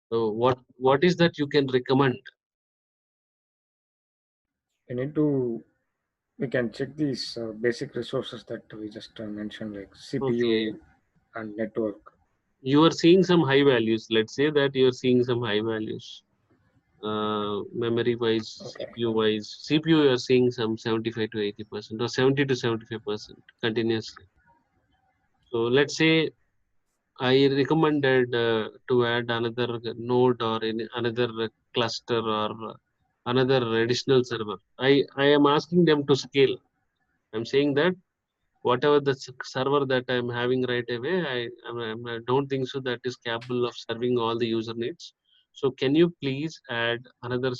Speaker 1: that you can recommend?
Speaker 3: You need to we can check these basic resources that we just mentioned, like
Speaker 1: Okay.
Speaker 3: CPU and network.
Speaker 1: You are seeing some high values. Let's say that you are seeing some high values. Memory wise,
Speaker 3: Okay.
Speaker 1: CPU wise. CPU you are seeing some 75 to 80% or 70 to 75% continuously. So let's say I recommended to add another node or another cluster or another additional server. I am asking them to scale. I'm saying that whatever the server that I'm having right away, I don't think so that is capable of serving all the user needs. So can you please add another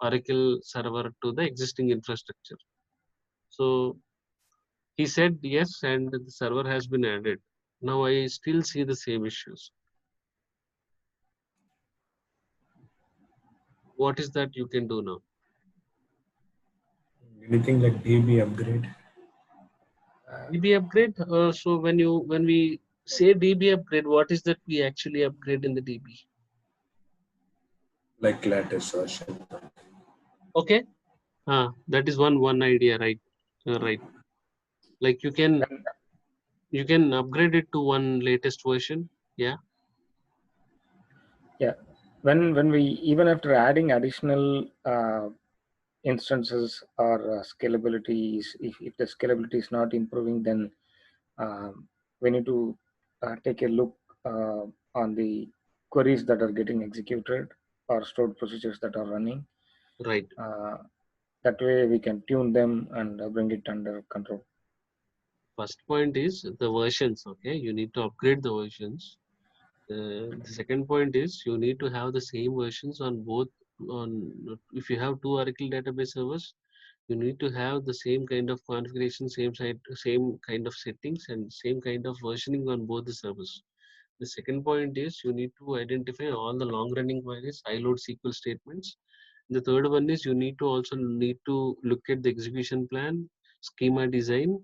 Speaker 1: Oracle server to the existing infrastructure? So he said yes, and the server has been added. Now I still see the same issues. What is that you can do now?
Speaker 5: Anything like DB upgrade?
Speaker 1: DB upgrade. So when we say DB upgrade, what is that we actually upgrade in the DB?
Speaker 5: Like latest version.
Speaker 1: Okay. That is one idea, right? Right. Like you can upgrade it to one latest version. Yeah.
Speaker 3: Yeah, when we, even after adding additional instances or scalability is, if the scalability is not improving, then we need to take a look on the queries that are getting executed or stored procedures that are running.
Speaker 1: Right.
Speaker 3: That way we can tune them and bring it under control.
Speaker 1: First point is the versions. Okay. You need to upgrade the versions. The second point is you need to have the same versions on both. On if you have two Oracle database servers, you need to have the same kind of configuration, same kind of settings, and same kind of versioning on both the servers. The second point is you need to identify all the long running queries, high load SQL statements. The third one is you need to look at the execution plan, schema design,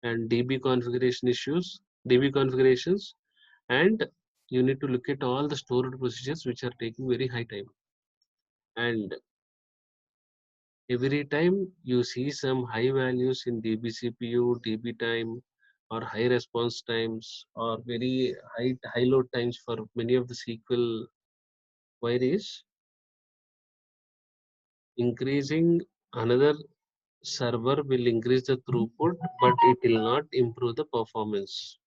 Speaker 1: and DB configuration issues, DB configurations, and you need to look at all the stored procedures which are taking very high time. And every time you see some high values in DB CPU, DB time, or high response times, or very high load times for many of the SQL queries, increasing another server will increase the throughput, but it will not improve the performance.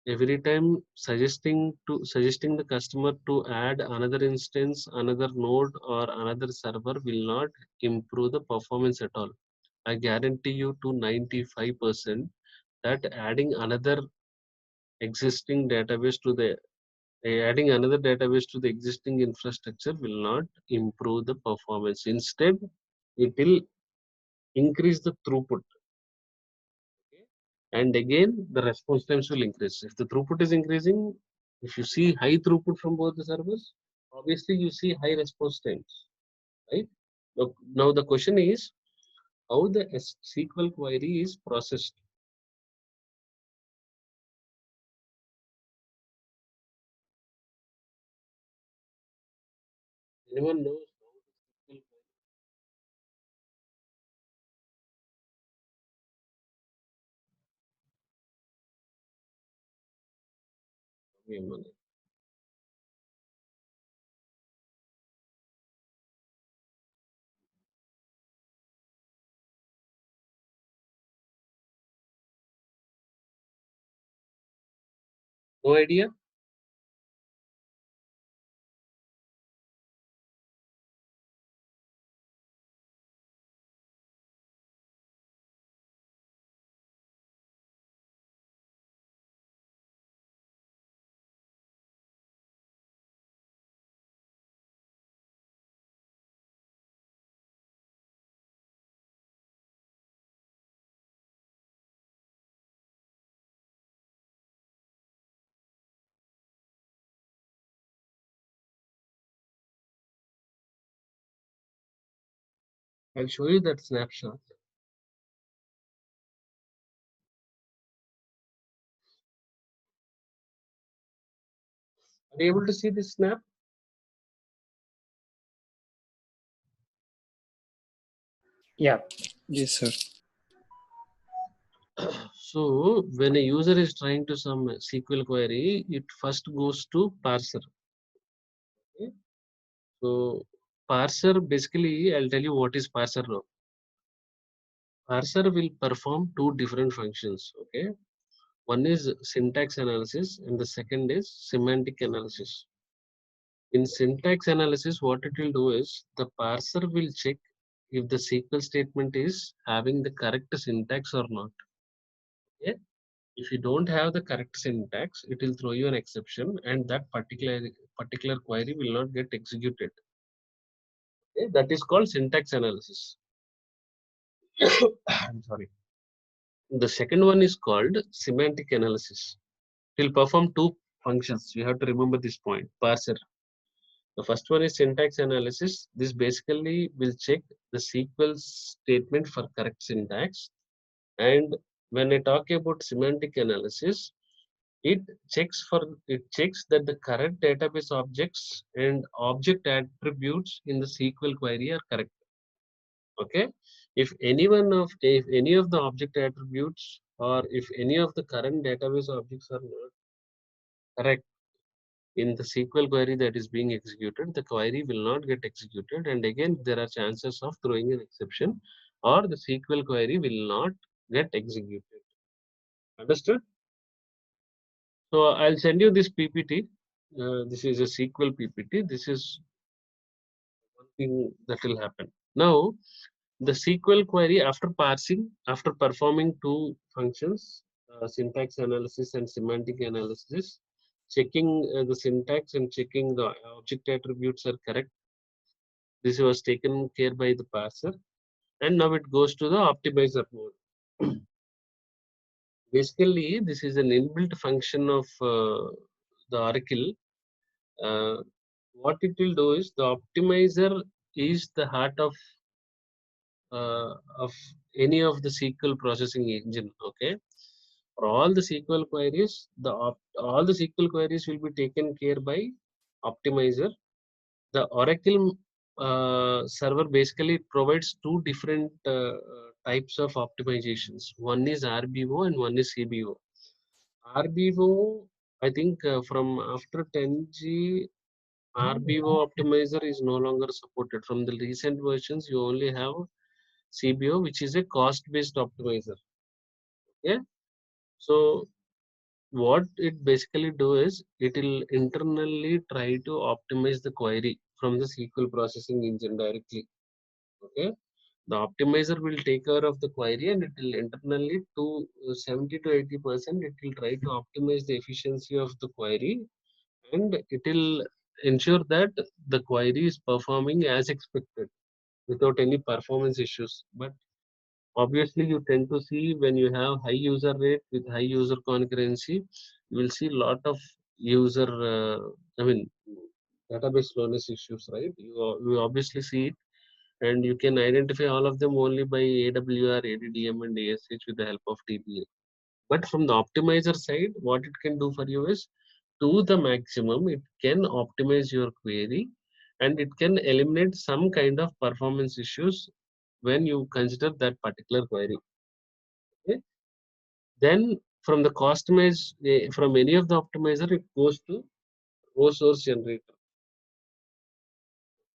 Speaker 1: Every time suggesting the customer to add another instance, another node, or another server will not improve the performance at all. I guarantee you to 95% that existing database to the adding another database to the existing infrastructure will not improve the performance. Instead, it will increase the throughput. Okay? And again, the response times will increase. If the throughput is increasing, if you see high throughput from both the servers, obviously you see high response times, right? Now the question is how the SQL query is processed. Anyone knows how the SQL query? Wait a minute. No idea? I'll show you that snapshot. Are you able to see this snap?
Speaker 3: Yeah.
Speaker 4: Yes, sir.
Speaker 1: So when a user is trying to some SQL query, it first goes to parser. Okay? So parser basically, I'll tell you what is parser now. Parser will perform two different functions. Okay, one is syntax analysis and the second is semantic analysis. In syntax analysis, what it will do is the parser will check if the SQL statement is having the correct syntax or not. Okay? If you don't have the correct syntax, it will throw you an exception, and that particular query will not get executed. Okay? That is called syntax analysis. I'm sorry. The second one is called semantic analysis. It will perform two functions. You have to remember this point. Parser. The first one is syntax analysis. This basically will check the SQL statement for correct syntax. And when I talk about semantic analysis, it checks that the correct database objects and object attributes in the SQL query are correct. Okay. If any of the object attributes or if any of the current database objects are not correct in the SQL query that is being executed, the query will not get executed. And again, there are chances of throwing an exception or the SQL query will not get executed. Understood? So I'll send you this PPT. This is a SQL PPT. This is one thing that will happen. Now, the SQL query after parsing, after performing two functions, syntax analysis and semantic analysis, checking the syntax and checking the object attributes are correct. This was taken care by the parser, and now it goes to the optimizer mode. Basically, this is an inbuilt function of the Oracle. Uh, what it will do is the optimizer is the heart of any of the SQL processing engine. Okay, for all the SQL queries, all the SQL queries will be taken care by optimizer. The Oracle server basically provides two different types of optimizations. One is RBO and one is CBO. RBO, I think from after 10G, RBO optimizer is no longer supported. From the recent versions, you only have CBO, which is a cost-based optimizer. Yeah. So what it basically do is it will internally try to optimize the query from the SQL processing engine directly. Okay, the optimizer will take care of the query and it will internally to 70 to 80% it will try to optimize the efficiency of the query, and it will ensure that the query is performing as expected without any performance issues. But obviously you tend to see when you have high user rate with high user concurrency, you will see lot of user I mean database slowness issues, right? You obviously see it, and you can identify all of them only by AWR, ADDM, and ASH with the help of TBA. But from the optimizer side, what it can do for you is, to the maximum, it can optimize your query and it can eliminate some kind of performance issues when you consider that particular query. Okay? Then from the customize, from any of the optimizer, it goes to row source generator.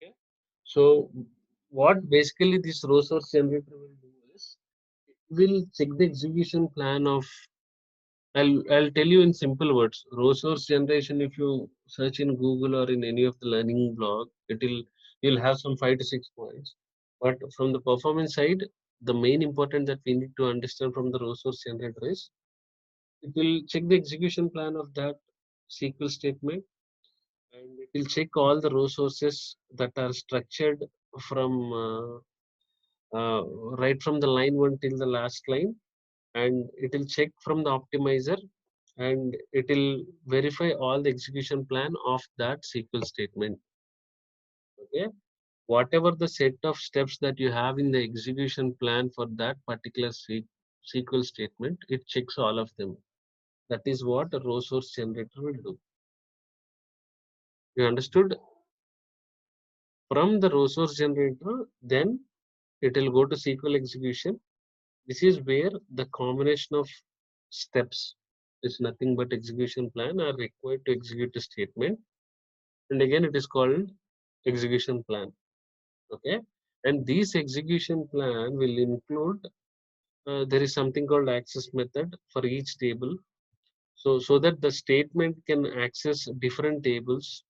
Speaker 1: Okay? So what basically this row source generator will do is, it will check the execution plan of, I'll tell you in simple words. Row source generation, if you search in Google or in any of the learning blog, you'll have some 5 to 6 points. But from the performance side, the main important that we need to understand from the row source generator is, it will check the execution plan of that SQL statement, and it will check all the row sources that are structured from right from the line 1 till the last line, and it will check from the optimizer, and it will verify all the execution plan of that SQL statement. Okay, whatever the set of steps that you have in the execution plan for that particular SQL statement, it checks all of them. That is what a row source generator will do. You understood? From the row source generator, then it will go to SQL execution. This is where the combination of steps is nothing but execution plan are required to execute a statement. And again, it is called execution plan. Okay. And this execution plan will include, there is something called access method for each table. So that the statement can access different tables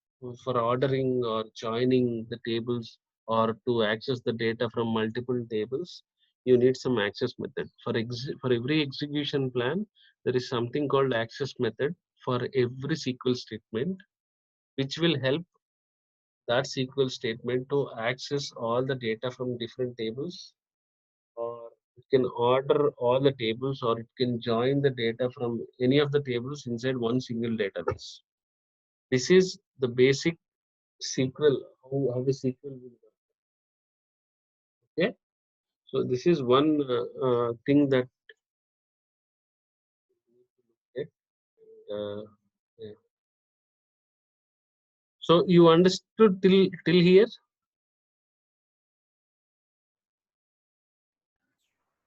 Speaker 1: for ordering or joining the tables, or to access the data from multiple tables, you need some access method. For every execution plan, there is something called access method for every SQL statement, which will help that SQL statement to access all the data from different tables, or it can order all the tables, or it can join the data from any of the tables inside one single database. This is the basic SQL, how the SQL will work. Okay, so this is one thing that okay, uh, yeah. So you understood till here?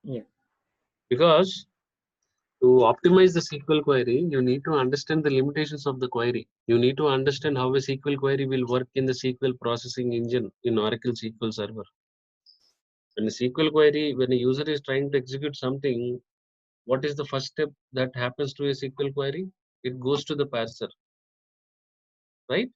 Speaker 3: Yeah.
Speaker 1: Because to optimize the SQL query, you need to understand the limitations of the query. You need to understand how a SQL query will work in the SQL processing engine in Oracle SQL Server. When a SQL query, when a user is trying to execute something, what is the first step that happens to a SQL query? It goes to the parser, right?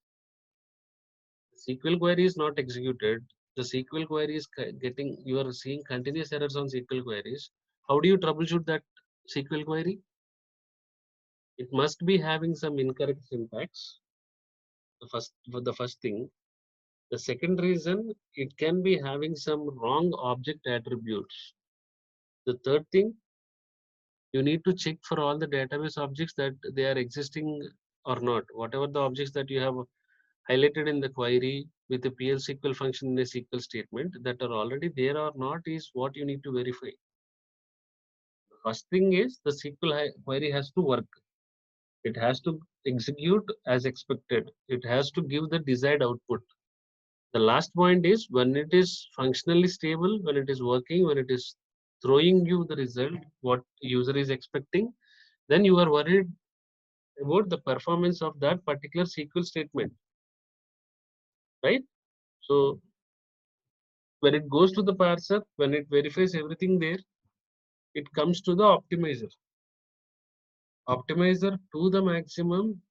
Speaker 1: The SQL query is not executed. The SQL query is getting, you are seeing continuous errors on SQL queries. How do you troubleshoot that SQL query? It must be having some incorrect syntax. The first thing. The second reason, it can be having some wrong object attributes. The third thing, you need to check for all the database objects that they are existing or not. Whatever the objects that you have highlighted in the query with the PL SQL function in a SQL statement that are already there or not is what you need to verify. The first thing is the SQL query has to work. It has to execute as expected. It has to give the desired output. The last point is when it is functionally stable, when it is working, when it is throwing you the result, what user is expecting, then you are worried about the performance of that particular SQL statement, right? So when it goes to the parser, when it verifies everything there, it comes to the optimizer. Optimizer to the maximum,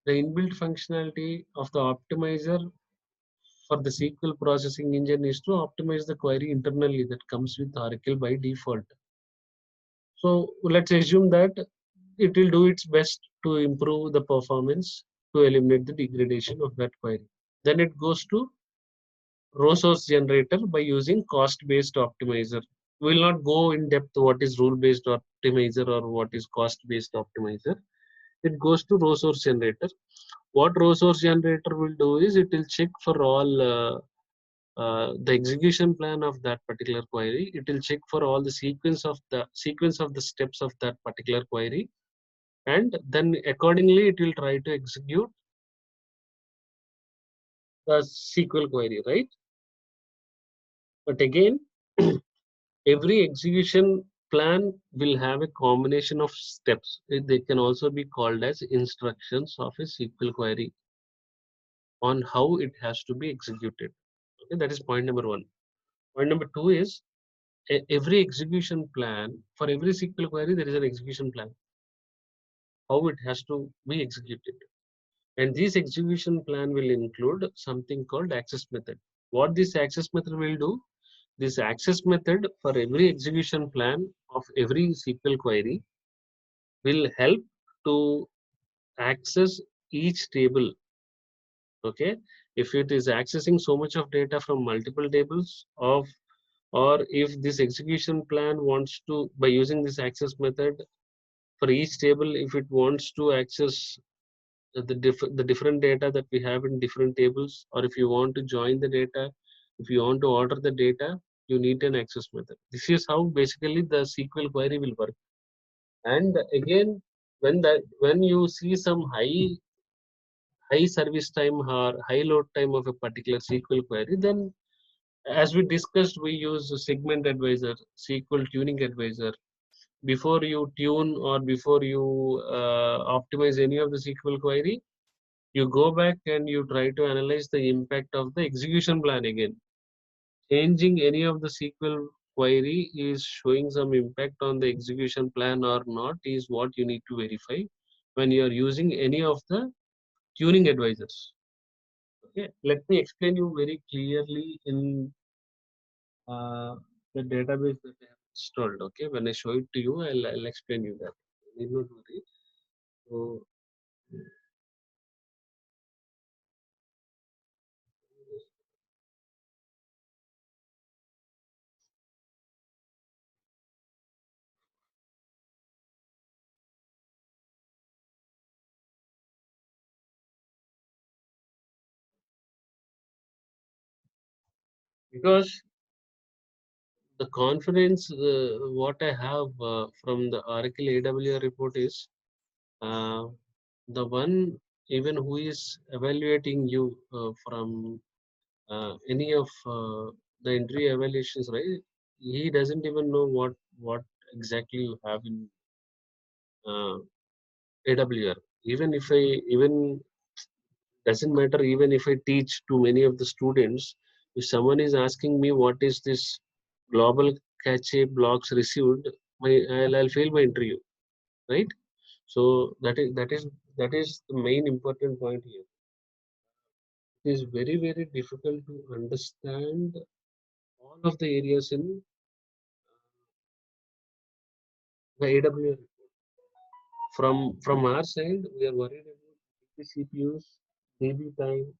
Speaker 1: the inbuilt functionality of the optimizer for the SQL processing engine is to optimize the query internally that comes with Oracle by default. So let's assume that it will do its best to improve the performance to eliminate the degradation of that query. Then it goes to row source generator by using cost-based optimizer. We will not go in depth what is rule-based optimizer or what is cost-based optimizer. It goes to row source generator. What row source generator will do is it will check for all the execution plan of that particular query. It will check for all the sequence of the steps of that particular query, and then accordingly it will try to execute the SQL query, right? But again, every execution plan will have a combination of steps. They can also be called as instructions of a SQL query on how it has to be executed. Okay, that is point number one. Point number two is every execution plan for every SQL query, there is an execution plan, how it has to be executed. And this execution plan will include something called access method. What this access method will do, this access method for every execution plan of every SQL query will help to access each table. Okay, if it is accessing so much of data from multiple tables of, or if this execution plan wants to, by using this access method for each table, if it wants to access the different data that we have in different tables, or if you want to join the data, if you want to order the data, you need an access method. This is how basically the SQL query will work. And again, when you see some high service time or high load time of a particular SQL query, then As we discussed, we use a segment advisor, SQL tuning advisor. Before you tune or before you optimize any of the SQL query, you go back and you try to analyze the impact of the execution plan again. Changing any of the SQL query is showing some impact on the execution plan or not is what you need to verify when you are using any of the tuning advisors. Okay, let me explain you very clearly in uh, the database that I have installed. Okay, when I show it to you, I'll explain you that. Need not worry. So, because the confidence what I have from the Oracle AWR report is uh, the one even who is evaluating you from any of the entry evaluations, right? He doesn't even know what exactly you have in uh, AWR. Even if I even doesn't matter, even if I teach to many of the students, if someone is asking me what is this global cache blocks received, I'll fail my interview, right? So that is the main important point here. It is very difficult to understand all of the areas in the AWS. From our side, we are worried about the CPUs, DB time,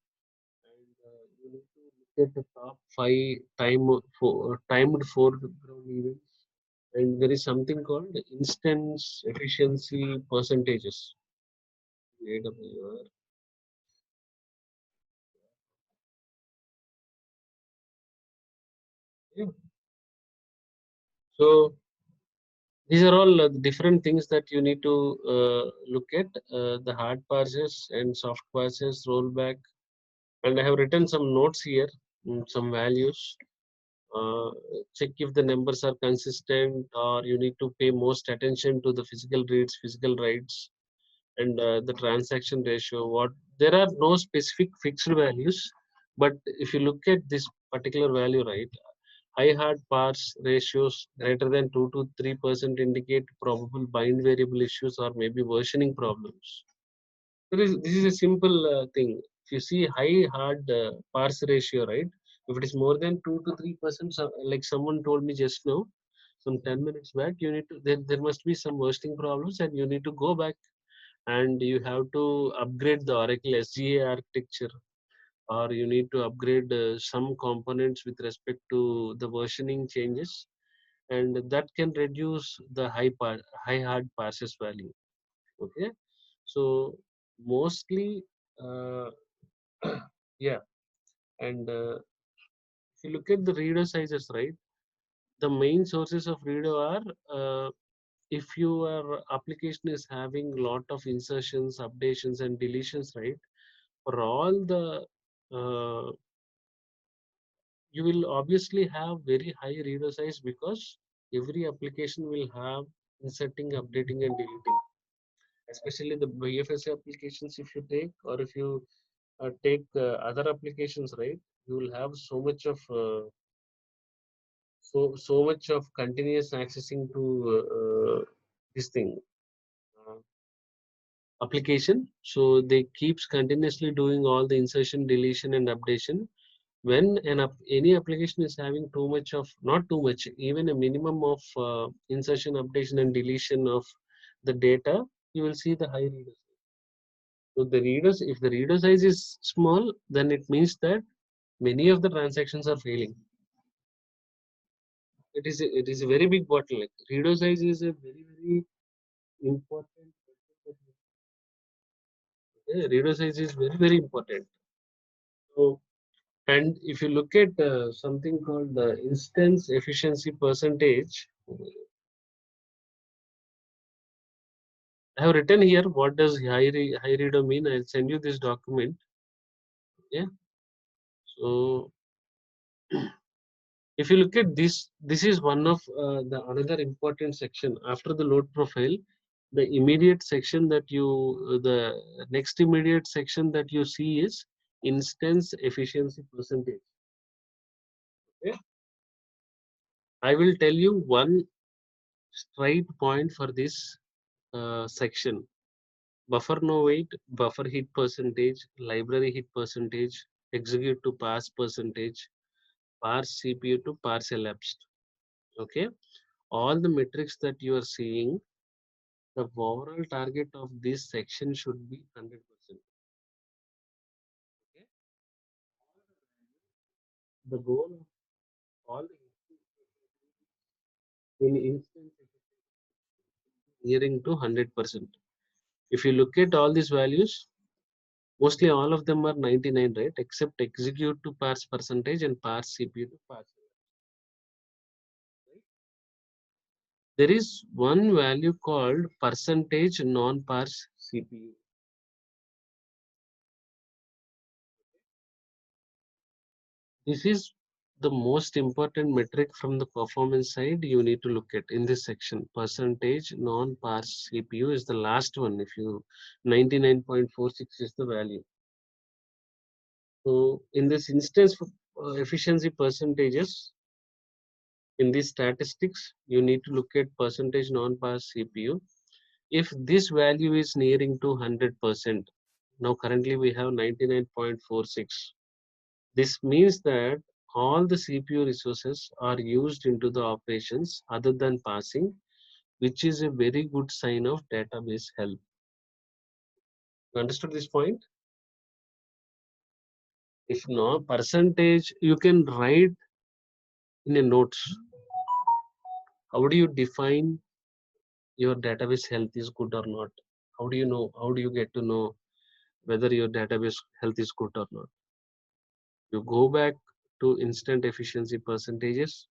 Speaker 1: and you need to look at the top five timed foreground events. And there is something called instance efficiency percentages. AWR. Yeah. So these are all different things that you need to look at the hard parses and soft parses rollback. And I have written some notes here, some values. Uh, Check if the numbers are consistent, or you need to pay most attention to the physical reads, physical writes, and the transaction ratio. What there are no specific fixed values, but if you look at this particular value, right, high hard parse ratios greater than 2 to 3% indicate probable bind variable issues or maybe versioning problems. This is a simple thing. If you see high hard parse ratio, right? If it is more than 2 to 3%, like someone told me just now, some 10 minutes back, you need to there must be some worsting problems, and you need to go back and you have to upgrade the Oracle SGA architecture, or you need to upgrade some components with respect to the versioning changes, and that can reduce the high hard parses value. Okay, so mostly uh, yeah, and if you look at the reader sizes, right, the main sources of reader are if your application is having lot of insertions, updations, and deletions, right, for all the you will obviously have very high reader size, because every application will have inserting, updating, and deleting, especially the BFS applications. If you take, or if you take other applications, right, you will have so much of continuous accessing to this thing, uh, application. So they keeps continuously doing all the insertion, deletion, and updation. When any application is having too much of, not too much, even a minimum of insertion, updation, and deletion of the data, you will see the high reader size. So if the reader size is small, then it means that many of the transactions are failing. It is a very big bottleneck. Reader size is a very important. Reader size is very important. So, and if you look at something called the instance efficiency percentage, I have written here what does high reader mean. I'll send you this document. Yeah. So If you look at this, this is one of the another important section after the load profile. The immediate section that the next immediate section that you see is instance efficiency percentage. Okay? I will tell you one straight point for this section. Buffer no wait, buffer hit percentage, library hit percentage, execute to pass percentage, parse CPU to parse elapsed. Okay, all the metrics that you are seeing, the overall target of this section should be 100%. Okay, the goal of all the in instance nearing to 100%. If you look at all these values, mostly all of them are 99, right? Except execute to parse percentage and parse CPU to parse. Right? There is one value called percentage non-parse CPU. This is the most important metric from the performance side you need to look at in this section. Percentage non-parse CPU is the last one. If you 99.46 is the value. So in this instance, efficiency percentages in these statistics, you need to look at percentage non-parse CPU. If this value is nearing to 100%, now currently we have 99.46. This means that all the CPU resources are used into the operations other than parsing, which is a very good sign of database health. You understood this point? If no percentage, you can write in a notes. How do you define your database health is good or not? How do you know? How do you get to know whether your database health is good or not? You go back to instant efficiency percentages.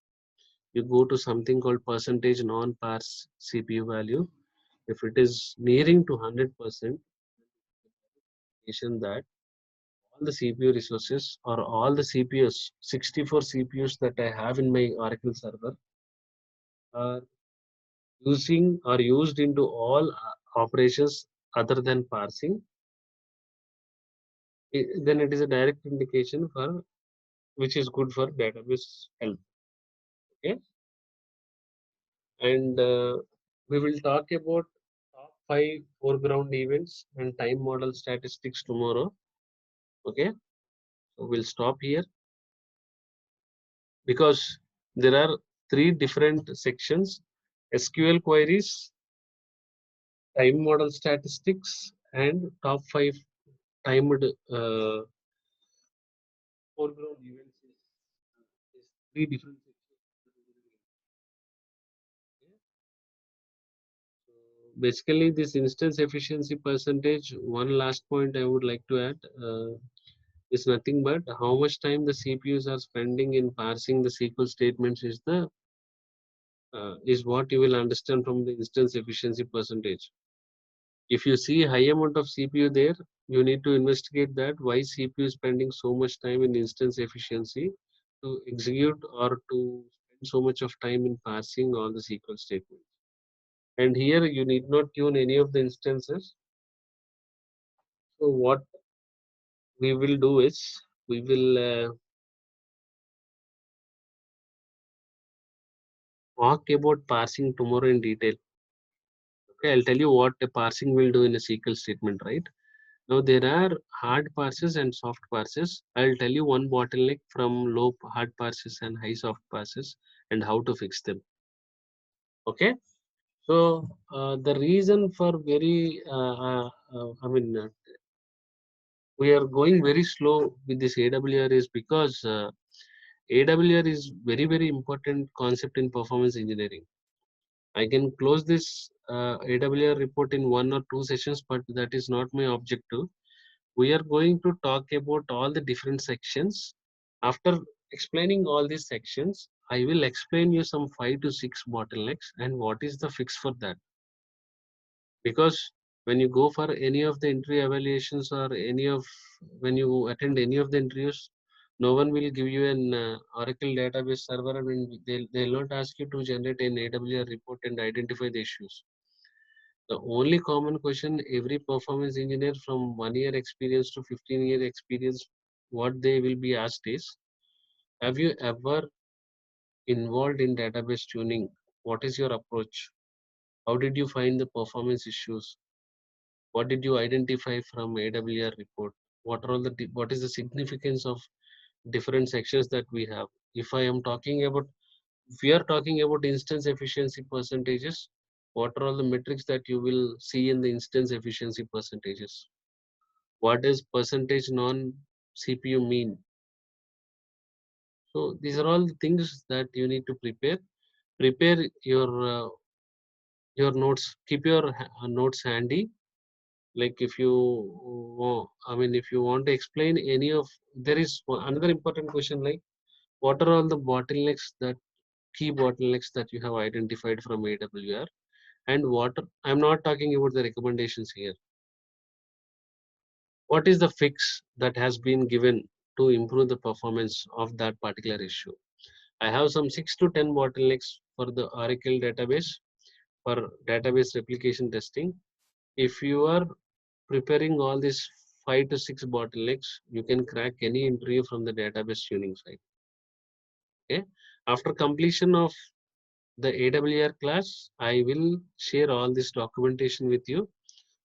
Speaker 1: You go to something called percentage non-parse CPU value. If it is nearing to 100%, that all the CPU resources or all the CPUs, 64 CPUs that I have in my Oracle server are using or used into all operations other than parsing, then it is a direct indication for which is good for database health. Okay, and we will talk about top 5 foreground events and time model statistics tomorrow. Okay, so we'll stop here because there are 3 different sections: SQL queries, time model statistics, and top 5 timed foreground events is 3 different sections. Okay. So basically, this instance efficiency percentage, one last point I would like to add, is nothing but how much time the CPUs are spending in parsing the SQL statements is what you will understand from the instance efficiency percentage. If you see high amount of CPU there, you need to investigate that why CPU is spending so much time in instance efficiency to execute or to spend so much of time in parsing all the SQL statements. And here you need not tune any of the instances. So what we will do is we will talk about parsing tomorrow in detail. Okay, I'll tell you what a parsing will do in a SQL statement, right? Now there are hard parses and soft parses. I'll tell you one bottleneck from low hard parses and high soft parses and how to fix them. Okay. So the reason for we are going very slow with this AWR is because AWR is very important concept in performance engineering. I can close this AWR report in 1 or 2 sessions, but that is not my objective. We are going to talk about all the different sections. After explaining all these sections, I will explain you some 5 to 6 bottlenecks and what is the fix for that. Because when you go for any of the entry evaluations or when you attend any of the interviews, No one will give you an Oracle database server, and they'll not ask you to generate an AWR report and identify the issues. The only common question every performance engineer from 1 year experience to 15-year experience, what they will be asked is, have you ever involved in database tuning? What is your approach? How did you find the performance issues? What did you identify from AWR report? What is the significance of different sections that we have? If we are talking about instance efficiency percentages, what are all the metrics that you will see in the instance efficiency percentages? What is percentage non CPU mean? So these are all the things that you need to prepare. Prepare your notes. Keep your notes handy. Like if you, if you want to explain any of, there is another important question like, what are all the bottlenecks key bottlenecks that you have identified from AWR, and I'm not talking about the recommendations here. What is the fix that has been given to improve the performance of that particular issue? I have some 6 to 10 bottlenecks for the Oracle database for database replication testing. If you are preparing all these 5 to 6 bottlenecks, you can crack any interview from the database tuning side. Okay. After completion of the AWR class, I will share all this documentation with you.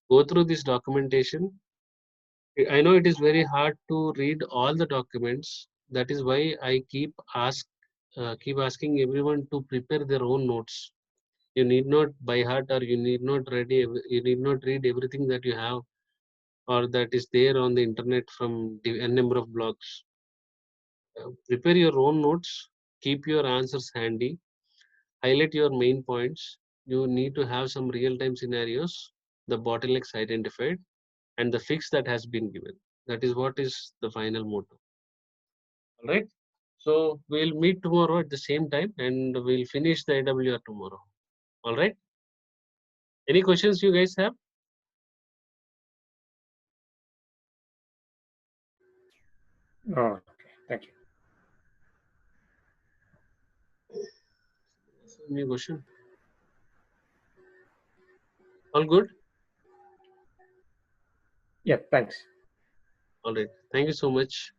Speaker 1: Go through this documentation. I know it is very hard to read all the documents. That is why I keep asking everyone to prepare their own notes. You need not by heart, or you need not read everything that you have or that is there on the internet from the n number of blogs. Prepare your own notes. Keep your answers handy. Highlight your main points. You need to have some real-time scenarios, the bottlenecks identified, and the fix that has been given. That is what is the final motto. All right. So we'll meet tomorrow at the same time, and we'll finish the AWR tomorrow. All right. Any questions you guys have?
Speaker 3: Oh, okay. Thank you.
Speaker 1: Any question? All good?
Speaker 3: Yeah, thanks.
Speaker 1: All right. Thank you so much.